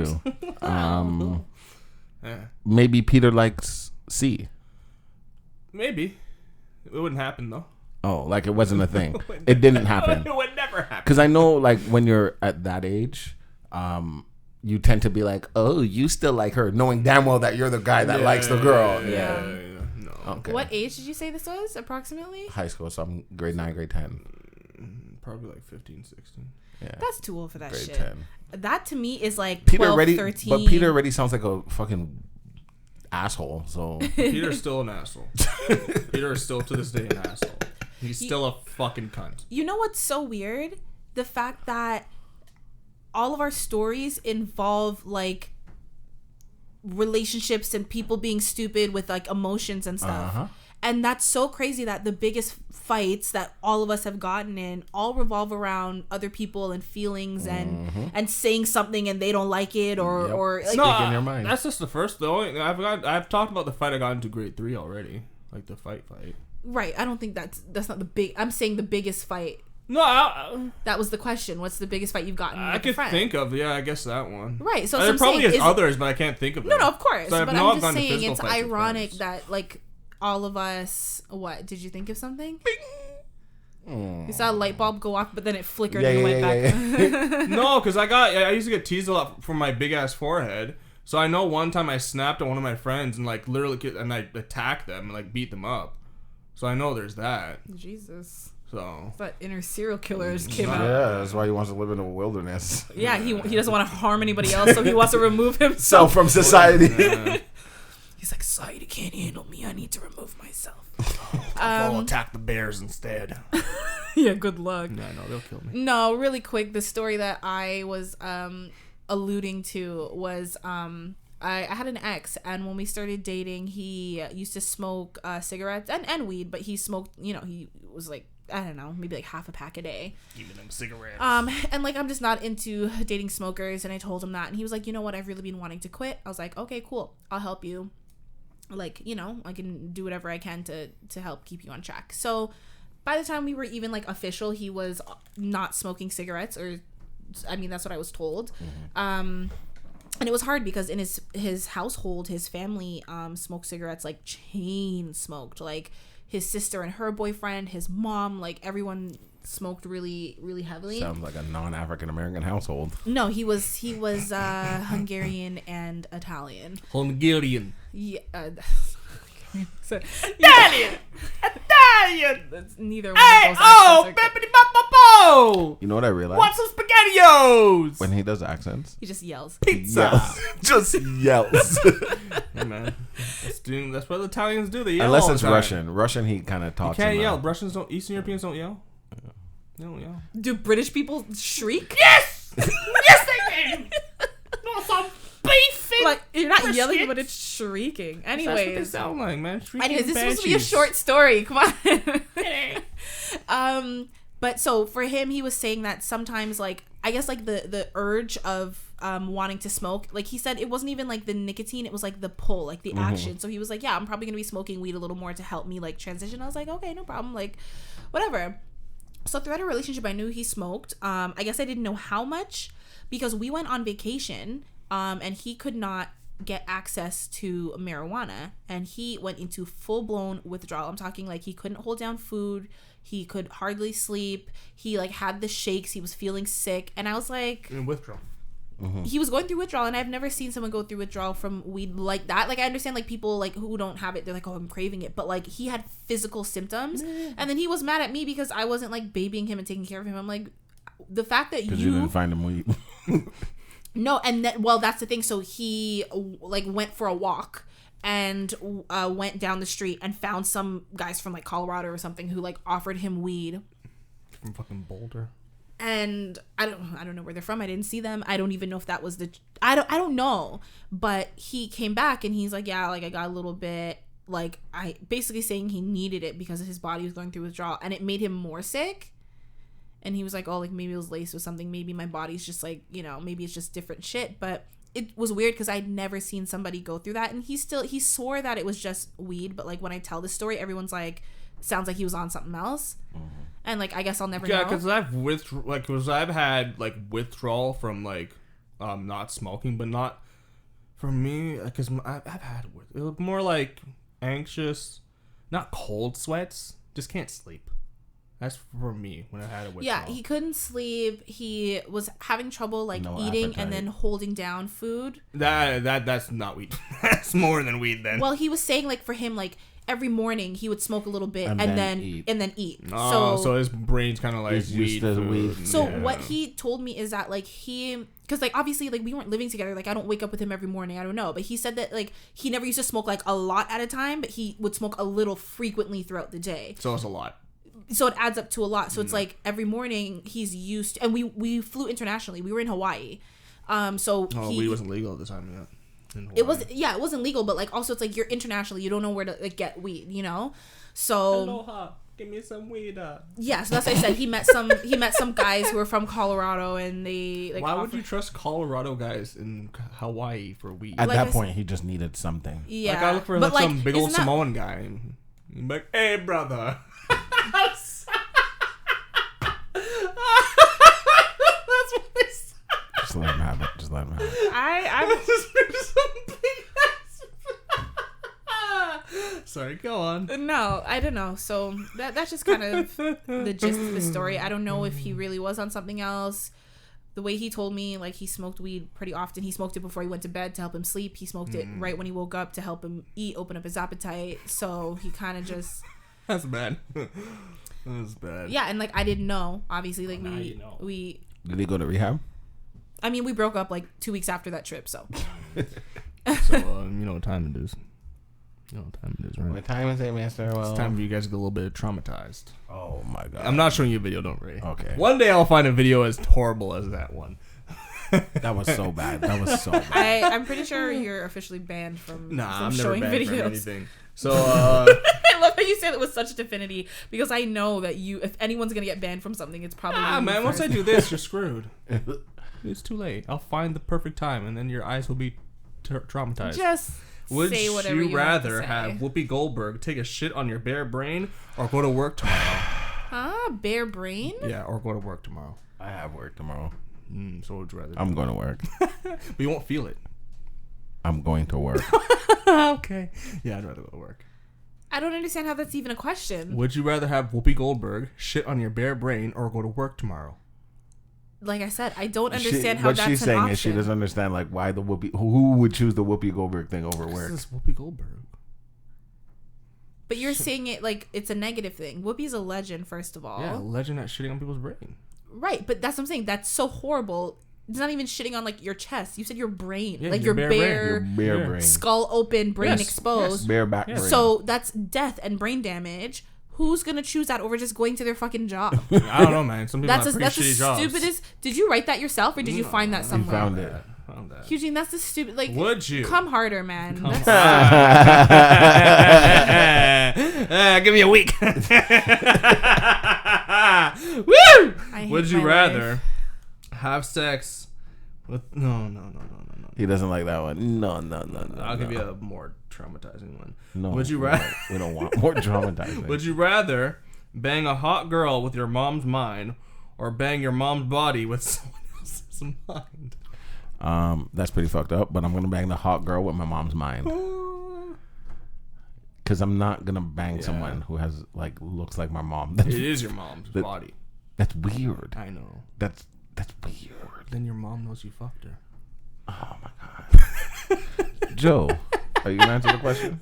you. Yeah. Maybe Peter likes C. Maybe. It wouldn't happen, though. Oh, like it wasn't a thing. It didn't happen. It would never happen. Because I know, like, when you're at that age, you tend to be like, oh, you still like her, knowing damn well that you're the guy that likes the girl. Yeah. No. Okay. What age did you say this was, approximately? High school, so I'm grade 9, grade 10. Probably like 15, 16. Yeah. That's too old for that grade shit. 10. That to me is like Peter 12, already, 13. but Peter already sounds like a fucking asshole. So Peter's still an asshole. Peter is still to this day an asshole. He's still a fucking cunt. You know what's so weird? The fact that all of our stories involve like relationships and people being stupid with like emotions and stuff. And that's so crazy that the biggest fights that all of us have gotten in all revolve around other people and feelings and saying something and they don't like it or like, Stick in your mind. That's just the first. I've talked about the fight I got into grade 3 already, like the fight. right. I don't think that's not the big. I'm saying the biggest fight. No, That was the question. What's the biggest fight you've gotten? I with a could friend? think of. Yeah, I guess that one. Right. So There I'm probably saying, is others, but I can't think of them. No, of course. So But know I'm I've just gone to saying physical it's fights with ironic friends. that like all of us. What did you think of something? You saw a light bulb go off, but then it flickered and it went back. No, because I used to get teased a lot from my big ass forehead. So I know one time I snapped at one of my friends and like literally and I attacked them and like beat them up. So I know there's that. Jesus. So That inner serial killer just came out. Yeah, that's why he wants to live in the wilderness. Yeah, he doesn't want to harm anybody else, so he wants to remove So himself. from society. He's like, society can't handle me. I need to remove myself. I'll attack the bears instead. Yeah, good luck. Yeah, no, they'll kill me. No, really quick, the story that I was alluding to was I had an ex, and when we started dating, he used to smoke cigarettes and weed, but he smoked, he was like I don't know, maybe like half a pack a day. Give me them cigarettes. And like I'm just not into dating smokers, and I told him that, and he was like, you know what, I've really been wanting to quit. I was like, okay, cool, I'll help you. Like, you know, I can do whatever I can to help keep you on track. So by the time we were even like official, he was not smoking cigarettes, or I mean that's what I was told. And it was hard because in his household, his family smoked cigarettes, like chain smoked, like his sister and her boyfriend, his mom, like everyone smoked really, really heavily. Sounds like a non-African American household. No, he was Hungarian and Italian. Hungarian. Yeah. Italian. That's neither one Hey, of those accents are bippity bop bop bo. You know what I realized? Want some SpaghettiOs? When he does accents, He just yells. Pizza. just yells. Hey man, that's what Italians do. They yell Unless all it's the time. Russian. Russian, he kind of You talks. can't in yell. a- Russians don't. Eastern Europeans don't yell. They don't yell. Do British people shriek? Yes. Yes, they do. Want some beef and Like, you're not brisket? yelling, but it's shrieking. That's what they Anyways. sound like, man. Anyways, this is supposed to be a short story. Come on. But so for him, he was saying that sometimes, like, I guess like the urge of wanting to smoke, like he said, it wasn't even like the nicotine, it was like the pull, like the action. So he was like, yeah, I'm probably gonna be smoking weed a little more to help me like transition. I was like, okay, no problem, like whatever. So throughout our relationship, I knew he smoked. I guess I didn't know how much because we went on vacation and he could not get access to marijuana, and he went into full-blown withdrawal. I'm talking like he couldn't hold down food, he could hardly sleep, he like had the shakes, he was feeling sick, and I was like, In withdrawal. he was going through withdrawal, and I've never seen someone go through withdrawal from weed like that. Like I understand like people like who don't have it, they're like, oh, I'm craving it, but like he had physical symptoms. And then he was mad at me because I wasn't like babying him and taking care of him. I'm like, the fact that Because you didn't find him weed. no, and that, well, that's the thing. So he like went for a walk and went down the street and found some guys from like Colorado or something who like offered him weed From fucking Boulder. and I don't know where they're from. I didn't see them. I don't even know if that was I don't know. But he came back and he's like, yeah, like I got a little bit, like I basically saying he needed it because his body was going through withdrawal and it made him more sick. And he was like, oh, like maybe it was laced with something. Maybe my body's just like, you know, maybe it's just different shit. But it was weird because I'd never seen somebody go through that. And he swore that it was just weed. But like when I tell the story, everyone's like, sounds like he was on something else. And like I guess I'll never know. Yeah, because I've had like withdrawal from like not smoking, but not for me because I've had it was more like anxious, not cold sweats, just can't sleep. That's for me when I had a withdrawal. Yeah, he couldn't sleep. He was having trouble like No eating appetite. and then holding down food. That's not weed. That's more than weed then. Well, he was saying like for him like every morning he would smoke a little bit And and then then eat. eat. Oh, so his brain's kind of like He's used weed. to food. weed. So Yeah. what he told me is that like because like obviously like we weren't living together, like I don't wake up with him every morning, I don't know, but he said that like he never used to smoke like a lot at a time, but he would smoke a little frequently throughout the day. So it's a lot. So it adds up to a lot. So it's like every morning he's used to, and we flew internationally. We were in Hawaii. So Weed wasn't legal at the time yet. it wasn't legal, but like also it's like you're internationally, you don't know where to like get weed, you know? So Aloha, give me some weed. yeah, so that's what I said. He met some guys who were from Colorado, and they like Why would you trust Colorado guys in Hawaii for weed? At Like that I point, he just needed something. Yeah. Like I look for But, like some big old isn't that- Samoan guy. I'm like, hey brother. That's what they say. Just let him have it. Just let him have it. I Sorry, go on. no, I don't know. So that's just kind of the gist of the story. I don't know if he really was on something else. The way he told me, like he smoked weed pretty often. He smoked it before he went to bed to help him sleep. He smoked it right when he woke up to help him eat, open up his appetite. So he kind of just That's bad. That's bad. yeah, and like I didn't know. Obviously, like Now you know. we Did he go to rehab? I mean we broke up like 2 weeks after that trip. So So you know what time it is. You know what time it is, right? What time is it, Master? Well, It's time for you guys to get a little bit traumatized. Oh my god. I'm not showing you a video, don't worry. Okay. One day I'll find a video as horrible as that one. That was so bad. That was so bad. I'm pretty sure you're officially banned from, I'm showing never banned videos. from anything. So I love how you said it with such definity because I know that if anyone's gonna get banned from something, it's probably you man. Once first. I do this, you're screwed. It's too late. I'll find the perfect time, and then your eyes will be traumatized. Just Would say whatever you rather have Whoopi Goldberg take a shit on your bare brain or go to work tomorrow? Bare brain? Yeah, or go to work tomorrow. I have work tomorrow. So what would you rather? I'm going to work. But you won't feel it. I'm going to work. Okay. Yeah, I'd rather go to work. I don't understand how that's even a question. Would you rather have Whoopi Goldberg shit on your bare brain or go to work tomorrow? Like I said, I don't understand how what that's she's an saying option. is she doesn't understand like why the Whoopi. Who would choose the Whoopi Goldberg thing over work? This is Whoopi Goldberg. But you're saying it like it's a negative thing. Whoopi's a legend, first of all. Yeah, legend at shitting on people's brain. Right, but that's what I'm saying. That's so horrible. It's not even shitting on like your chest. You said your brain, Yeah, like your your bare Bare brain. skull open, brain Yes, exposed. Bare back Yes. brain. So that's death and brain damage. Who's gonna choose that over just going to their fucking job? I don't know, man. Some people have pretty That's the shitty jobs. stupidest. Did you write that yourself or did you find that You somewhere? found it. Found that. Eugene, that's the stupid. Like, Would you? come harder, man? Come That's, give me a week. Woo! I hate Would you my rather life. have sex with no. He doesn't like that one. No. I'll give you a more traumatizing one. No. Would you rather? We don't want more traumatizing. Would you rather bang a hot girl with your mom's mind, or bang your mom's body with someone else's mind? That's pretty fucked up. But I'm gonna bang the hot girl with my mom's mind. Because I'm not gonna bang someone who has like looks like my mom. It is your mom's body. That's weird. I know. That's weird. Then your mom knows you fucked her. Oh my god. Joe, are you gonna answer the question?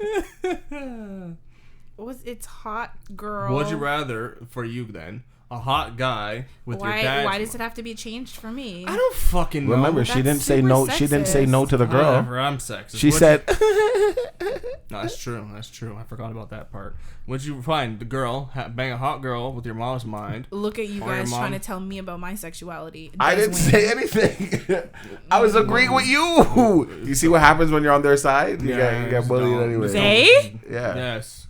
It's hot girl? Would you rather, for you then, a hot guy with your dad? Why does it have to be changed for me? I don't fucking know. Remember, she didn't say super no. She didn't say no to the girl. Whatever, I'm sexist. She said, No, that's true. That's true. I forgot about that part. Would you find the girl, bang a hot girl with your mom's mind? Look at you Or your guys mom. trying to tell me about my sexuality. I Does didn't win. say anything. I was agreeing with you. You see what happens when you're on their side? You get bullied no. anyway. They? Yeah. Yes.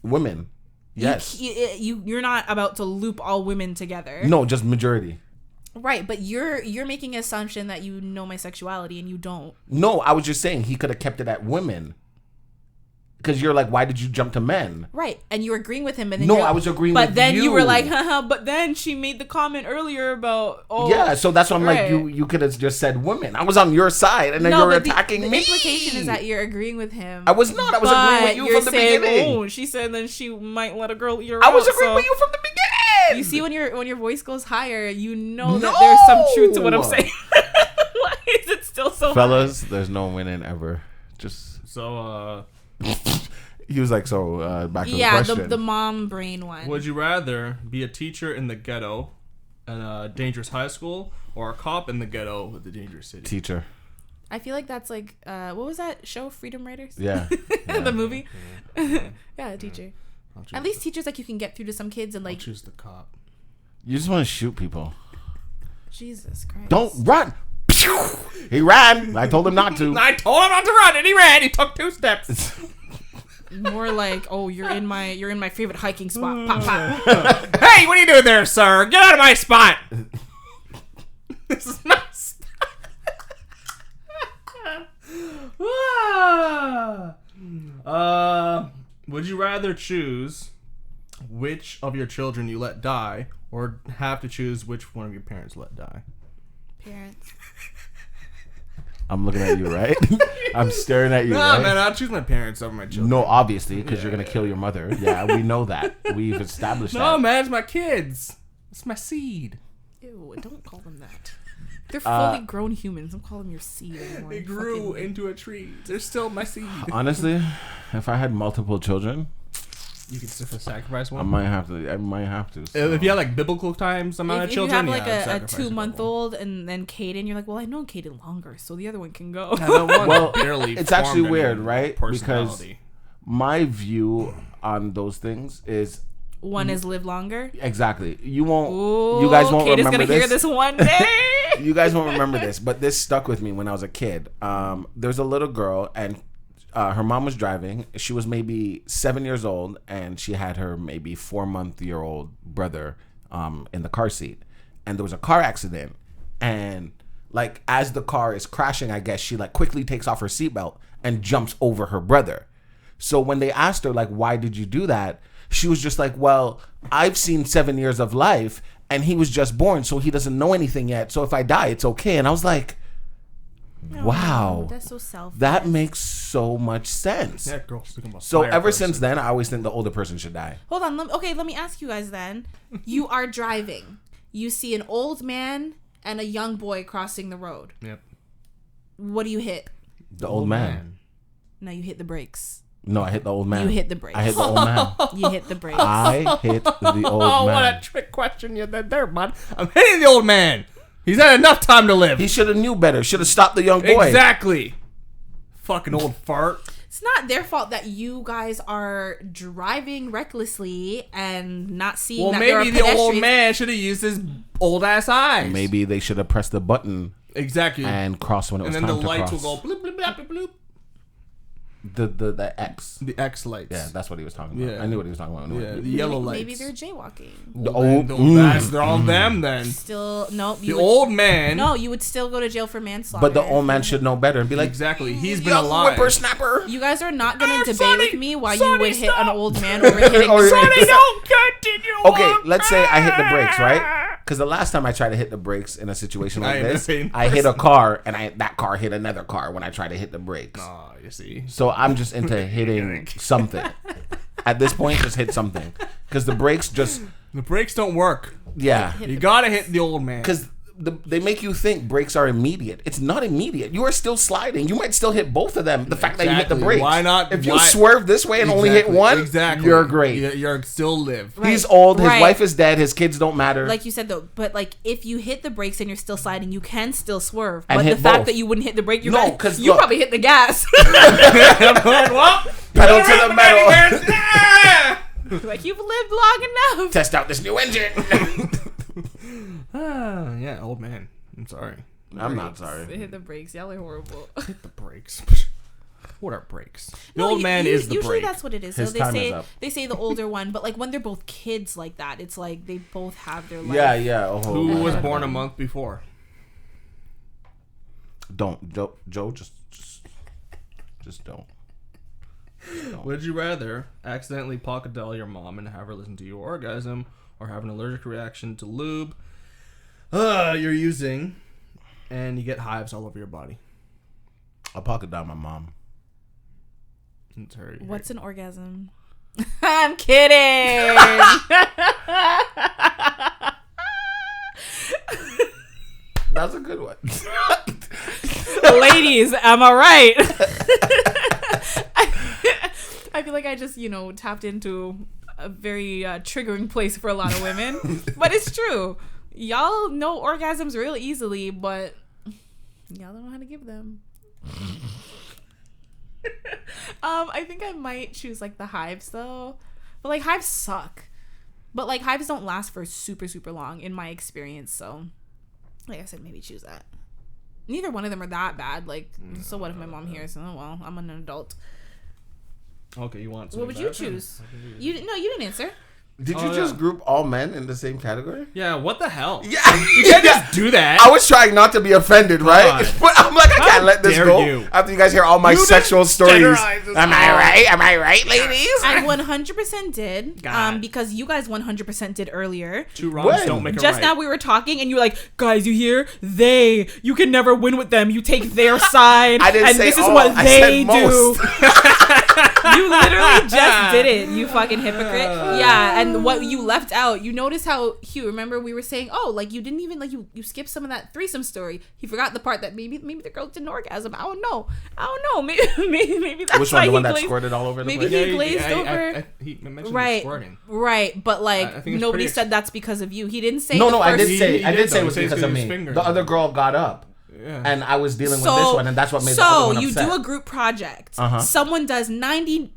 Women. Yes. You're not about to loop all women together. No, just majority. Right, but you're making an assumption that you know my sexuality and you don't. No, I was just saying he could have kept it at women. Because you're like, why did you jump to men? Right, and you were agreeing with him, and then No, I was agreeing but with then you you. were like, haha, but then she made the comment earlier about Yeah, so that's why I'm right. like, you could have just said women. I was on your side, and then you were but attacking the me. implication is that you're agreeing with him. I was not. I was agreeing with you you're from the saying, beginning. Oh, she said then she might let a girl eat her I was out, agreeing so- with you from the beginning. You see, when your voice goes higher, you know that there's some truth to what I'm saying. Why is it still so Fellas, there's no winning ever. Just So, he was like, so back to the yeah, question. the mom brain one. would you rather be a teacher in the ghetto in a dangerous high school, or a cop in the ghetto with a dangerous city? Teacher. I feel like that's like what was that show, Freedom Writers? Yeah. The movie. Yeah. Yeah, a teacher. I'll choose At least teachers like you can get through to some kids and I'll like choose the cop. You just want to shoot people. Jesus Christ. Don't run. He ran. I told him not to. I told him not to run, and he ran. He took 2 steps. More like, oh, you're in my favorite hiking spot. Pop pop. Hey, what are you doing there, sir? Get out of my spot. This is my spot. Would you rather choose which of your children you let die, or have to choose which one of your parents let die? Parents. I'm looking at you, right? I'm staring at you, No, right? man, I'll choose my parents over my children. No, obviously, because you're going to kill your mother. Yeah, we know that. We've established No, that. man, it's my kids. It's my seed. Ew, don't call them that. They're fully grown humans. Don't call them your seed anymore. They You grew fucking- into a tree. They're still my seed. Honestly, if I had multiple children, You can still sacrifice I one. might have to. So. If you had like biblical times amount of If you children, have like yeah, I'd a sacrifice a 2-month-old and then Caden, you're like, well, I know Caden longer, so the other one can go. couple. Yeah, that one Well, barely it's actually formed weird, any right? Because personality. my view on those things is One is live longer. exactly. You won't. Ooh, You guys won't Caden's remember gonna this. hear this one day. You guys won't remember this, but this stuck with me when I was a kid. There's a little girl, and her mom was driving. She was maybe 7 years old, and she had her maybe 4-month-old brother in the car seat. And there was a car accident, and like as the car is crashing, I guess she like quickly takes off her seatbelt and jumps over her brother. So when they asked her like, why did you do that? She was just like, well, I've seen 7 years of life and he was just born, so he doesn't know anything yet. So if I die, it's okay. And I was like, wow, that's so selfish. that makes so much sense. Yeah, girl, speaking about So fire ever person. since then, I always think the older person should die. Hold on. Let me ask you guys then. You are driving. You see an old man and a young boy crossing the road. Yep. What do you hit? The old man. No, you hit the brakes. No, I hit the old man. You hit the brakes. I hit the old man. You hit the brakes. I hit the old Oh, man. what a trick question you did there, bud. I'm hitting the old man. He's had enough time to live. He should have knew better. Should have stopped the young boy. Exactly. Fucking old fart. It's not their fault that you guys are driving recklessly and not seeing Well, that there are maybe the old pedestrians. man should have used his old ass eyes. Maybe they should have pressed the button Exactly. and crossed when it And was then time the to lights cross. will go bloop, bloop, bloop, bloop, bloop. The X. The X lights. Yeah, that's what he was talking about. Yeah. I knew what he was talking about. Yeah, the yellow lights. Maybe they're jaywalking. They're all them then. Still, no. The old man. No, you would still go to jail for manslaughter. But the old man should know better and be like, Exactly. He's been young alive. whippersnapper. You guys are not going Hey, to debate Sonny, with me why Sonny, you would hit stop. an old man over hitting Oh, yeah. Sonny, don't continue. Okay, let's say I hit the brakes, right? Because the last time I tried to hit the brakes in a situation I like am the this, same I hit a person. car and that car hit another car when I tried to hit the brakes. Oh, you see. So I'm just into hitting something. At this point, just hit something. Because the brakes just, The brakes don't work. yeah. You gotta hit the old man. Because they make you think brakes are immediate. It's not immediate. You are still sliding. You might still hit both of them. The fact that you hit the Exactly. brakes. Why not? If you Why- swerve this way and only hit one, you're great. You're still live. Right. He's old. His Right. wife is dead. His kids don't matter. Like you said though, but like if you hit the brakes and you're still sliding, you can still swerve. And But the hit fact both. that you wouldn't hit the brake, you No, 'cause you look. probably hit the gas. I'm going, well, Pedal to the metal. Like you've lived long enough. Test out this new engine. Yeah, old man. I'm sorry. I'm not sorry. Hit the brakes. Y'all are horrible. Hit the brakes. What are brakes? The No, old man is the usually brake. that's what it is. His So they time say is up. they say the older one, but like when they're both kids like that, it's like they both have their life. Yeah. Oh, Who was born a month before? Don't, Joe. Just don't. Would you rather accidentally pocket dial your mom and have her listen to your orgasm, or have an allergic reaction to lube you're using, and you get hives all over your body? I'll pocket down my mom. It's her. What's an orgasm? I'm kidding. That's a good one. Ladies, am I right? I feel like I just, tapped into a very triggering place for a lot of women. But it's true. Y'all know orgasms real easily, but y'all don't know how to give them. I think I might choose like the hives though. But like hives suck. But like hives don't last for super, super long in my experience. So like I said, maybe choose that. Neither one of them are that bad. Like, so what if my mom hears? Oh well, I'm an adult. Okay, you want? What would you choose? You didn't answer. Did Oh, you just yeah. group all men in the same category? Yeah. What the hell? Yeah. You can't just do that. I was trying not to be offended, right? God. But I'm like, I can't let this dare go. you. After you guys hear all my You sexual just stories. generalize us Am I all. right? Am I right, ladies? I 100% did. God. Because you guys 100% did earlier. Two wrongs When? don't make a Just right. now we were talking and you were like, guys, you hear? You can never win with them. You take their side. I didn't and say this is all. what I they said do. most. You literally just did it, you fucking hypocrite. Yeah, and what you left out, you notice how, Hugh, remember we were saying, oh, like you didn't even, like you skipped some of that threesome story. He forgot the part that maybe the girl didn't orgasm. I don't know. Maybe that's Which why one? The he one that glazed- squirted all over the maybe place? he glazed over. He mentioned Right, squirting. right, but like I think it's nobody pretty said that's because of you. He didn't say No, the I first- did say. He I did, did say though. it was He said because it's of his me. fingers. The other girl got up. Yeah. And I was dealing with this one, and that's what made the other So one you upset. do a group project. Uh-huh. Someone does 90.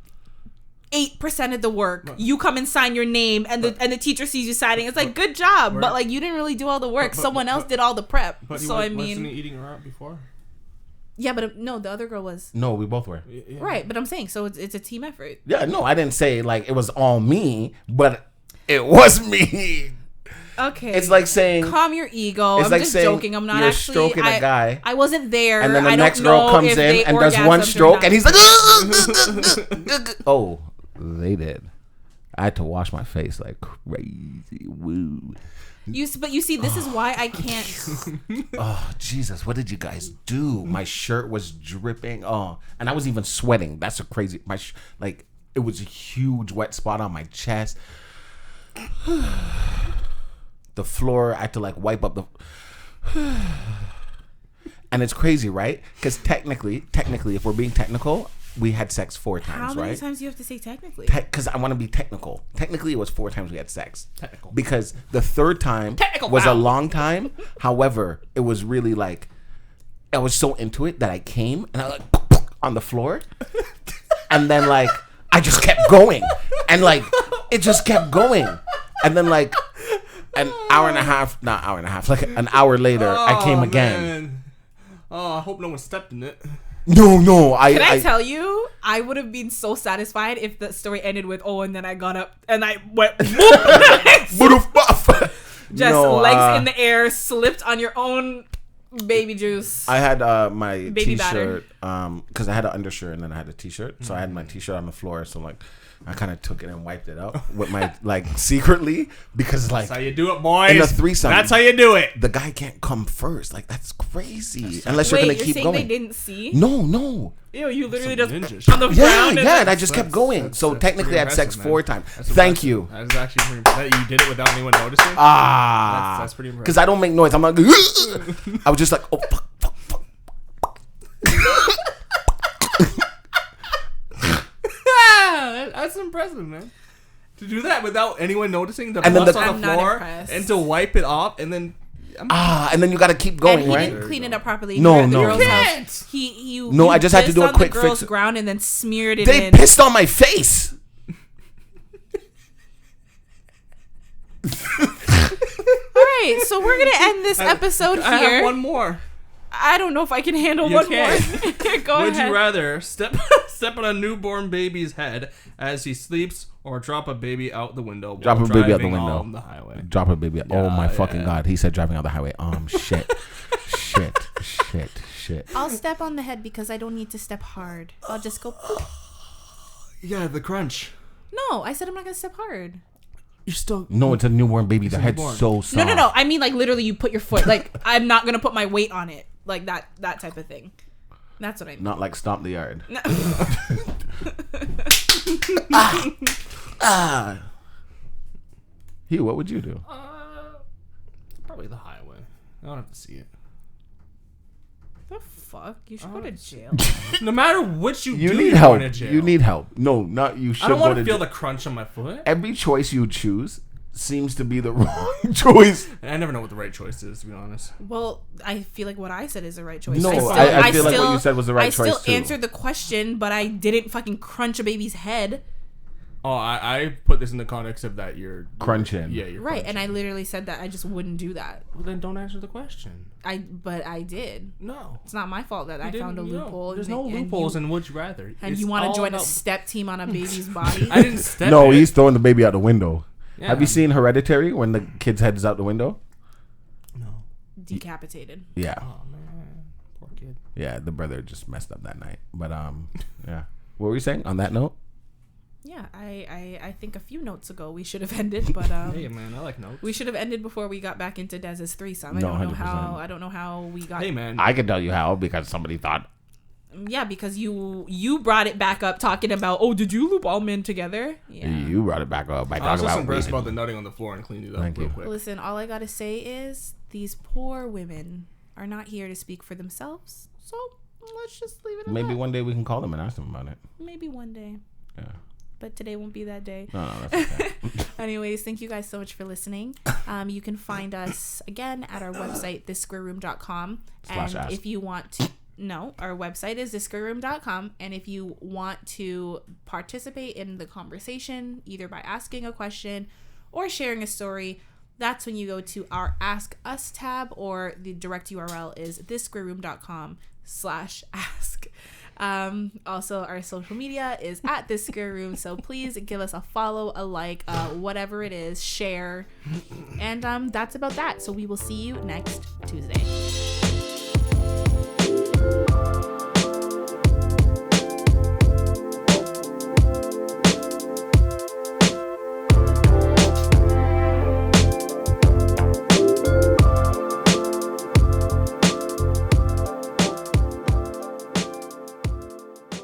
8% of the work. You come and sign your name, and the teacher sees you signing. It's like, good job, but like you didn't really do all the work. Someone else did all the prep. But so wasn't he eating her out before? Yeah, but no, the other girl was. No, we both were. Yeah. Right, but I'm saying, so it's a team effort. Yeah, no, I didn't say like it was all me, but it was me. Okay. It's like saying, calm your ego. It's I'm like just saying joking. I'm not you're actually stroking a guy. I wasn't there. And then the I next don't girl know comes if in they and does one orgasmed or stroke, not. and he's like, oh, they did. I had to wash my face like crazy. Woo. But you see, this is why I can't. Oh, Jesus, what did you guys do? My shirt was dripping. Oh, and I was even sweating. That's a crazy. Like, it was a huge wet spot on my chest. The floor, I had to like wipe up the. And it's crazy, right? Because technically, if we're being technical, we had sex 4 times, right? How many times do you have to say technically? Because I want to be technical. Technically, it was 4 times we had sex. Technical. Because the 3rd time was a long time. However, it was really like, I was so into it that I came and I like on the floor. And then like, I just kept going. And like, it just kept going. And then like, like an hour later, I came again. Man. Oh, I hope no one stepped in it. No. Can I tell you? I would have been so satisfied if the story ended with, and then I got up and I went legs in the air, slipped on your own baby juice. I had my baby t-shirt because I had an undershirt and then I had a t-shirt, so I had my t-shirt on the floor. So like, I kind of took it and wiped it up with my like secretly because like that's how you do it, boys. In a threesome, that's how you do it. The guy can't come first. Like that's crazy. Unless you're gonna keep saying going. They didn't see? No. Ew, you literally just ninjas. on the ground. And I just kept going. So technically, I had sex 4 times. Thank you. That's actually pretty impressive. You did it without anyone noticing. That's pretty impressive. Because I don't make noise. I'm like, I was just like, oh fuck. That's impressive, man. To do that without anyone noticing, to And then bust the- on I'm the not floor impressed. and to wipe it off, and then And then you got to keep going, And he right? didn't clean it up properly. No, We were at the no. girl's You house. can't. No, I just had to do a pissed quick on the girl's fix. ground and then smeared it They in. pissed on my face. All right, so we're gonna end this episode I here. have one more. I don't know if I can handle You one can. more. Go Would ahead. you rather step on a newborn baby's head as he sleeps, or drop a baby out the window? Drop while a baby out the driving window. on the highway. Drop a baby. Oh my fucking yeah. God. He said driving on the highway. Shit. Shit. I'll step on the head because I don't need to step hard. I'll just go. Yeah, the crunch. No, I said I'm not gonna step hard. You're still No, it's a newborn baby. The head's newborn. so soft. No. I mean, like literally, you put your foot. Like I'm not gonna put my weight on it. Like that type of thing. That's what I mean. Not like Stomp the Yard. No. Hugh, what would you do? probably the highway. I don't have to see it. The fuck? You should go to jail. No matter what you do, You need you're help. going to jail. You need help. No, not you should I don't go want to to feel jail. the crunch on my foot. Every choice you choose seems to be the wrong choice. I never know what the right choice is, to be honest. Well, I feel like what I said is the right choice. No, I feel like what you said was the right choice, I still too. answered the question, but I didn't fucking crunch a baby's head. Oh, I put this in the context of that you're Crunching. Yeah, you're Right, crunching. and I literally said that I just wouldn't do that. Well, then don't answer the question. But I did. No. It's not my fault that I found a loophole. There's no loopholes in would you rather. And It's you want to all join a about- step team on a baby's body? I didn't step No, it. he's throwing the baby out the window. Yeah. Have you seen Hereditary when the kid's head is out the window? No. Decapitated. Yeah. Oh, man. Poor kid. Yeah, the brother just messed up that night. But yeah. What were you saying on that note? Yeah, I think a few notes ago we should have ended, but Hey, man, I like notes. we should have ended before we got back into Dez's threesome. I No, don't know 100%. how. I don't know how we got. Hey, man. I can tell you how because somebody thought. Yeah, because you brought it back up talking about, oh, did you loop all men together? Yeah. You brought it back up by I was talking just about impressed rape. about the nutting on the floor and cleaning it up Thank real you. quick. Listen, all I gotta say is these poor women are not here to speak for themselves. So let's just leave it at Maybe that. one day we can call them and ask them about it. Maybe one day. Yeah. But today won't be that day. No, that's okay. Anyways, thank you guys so much for listening. You can find us again at our website, thissquareroom.com. /ask. And if you want to No, our website is thisquareroom.com, and if you want to participate in the conversation, either by asking a question or sharing a story, that's when you go to our Ask Us tab, or the direct URL is thisquareroom.com/ask. Also, our social media is at This Square Room, so please give us a follow, a like, whatever it is, share, and that's about that. So we will see you next Tuesday.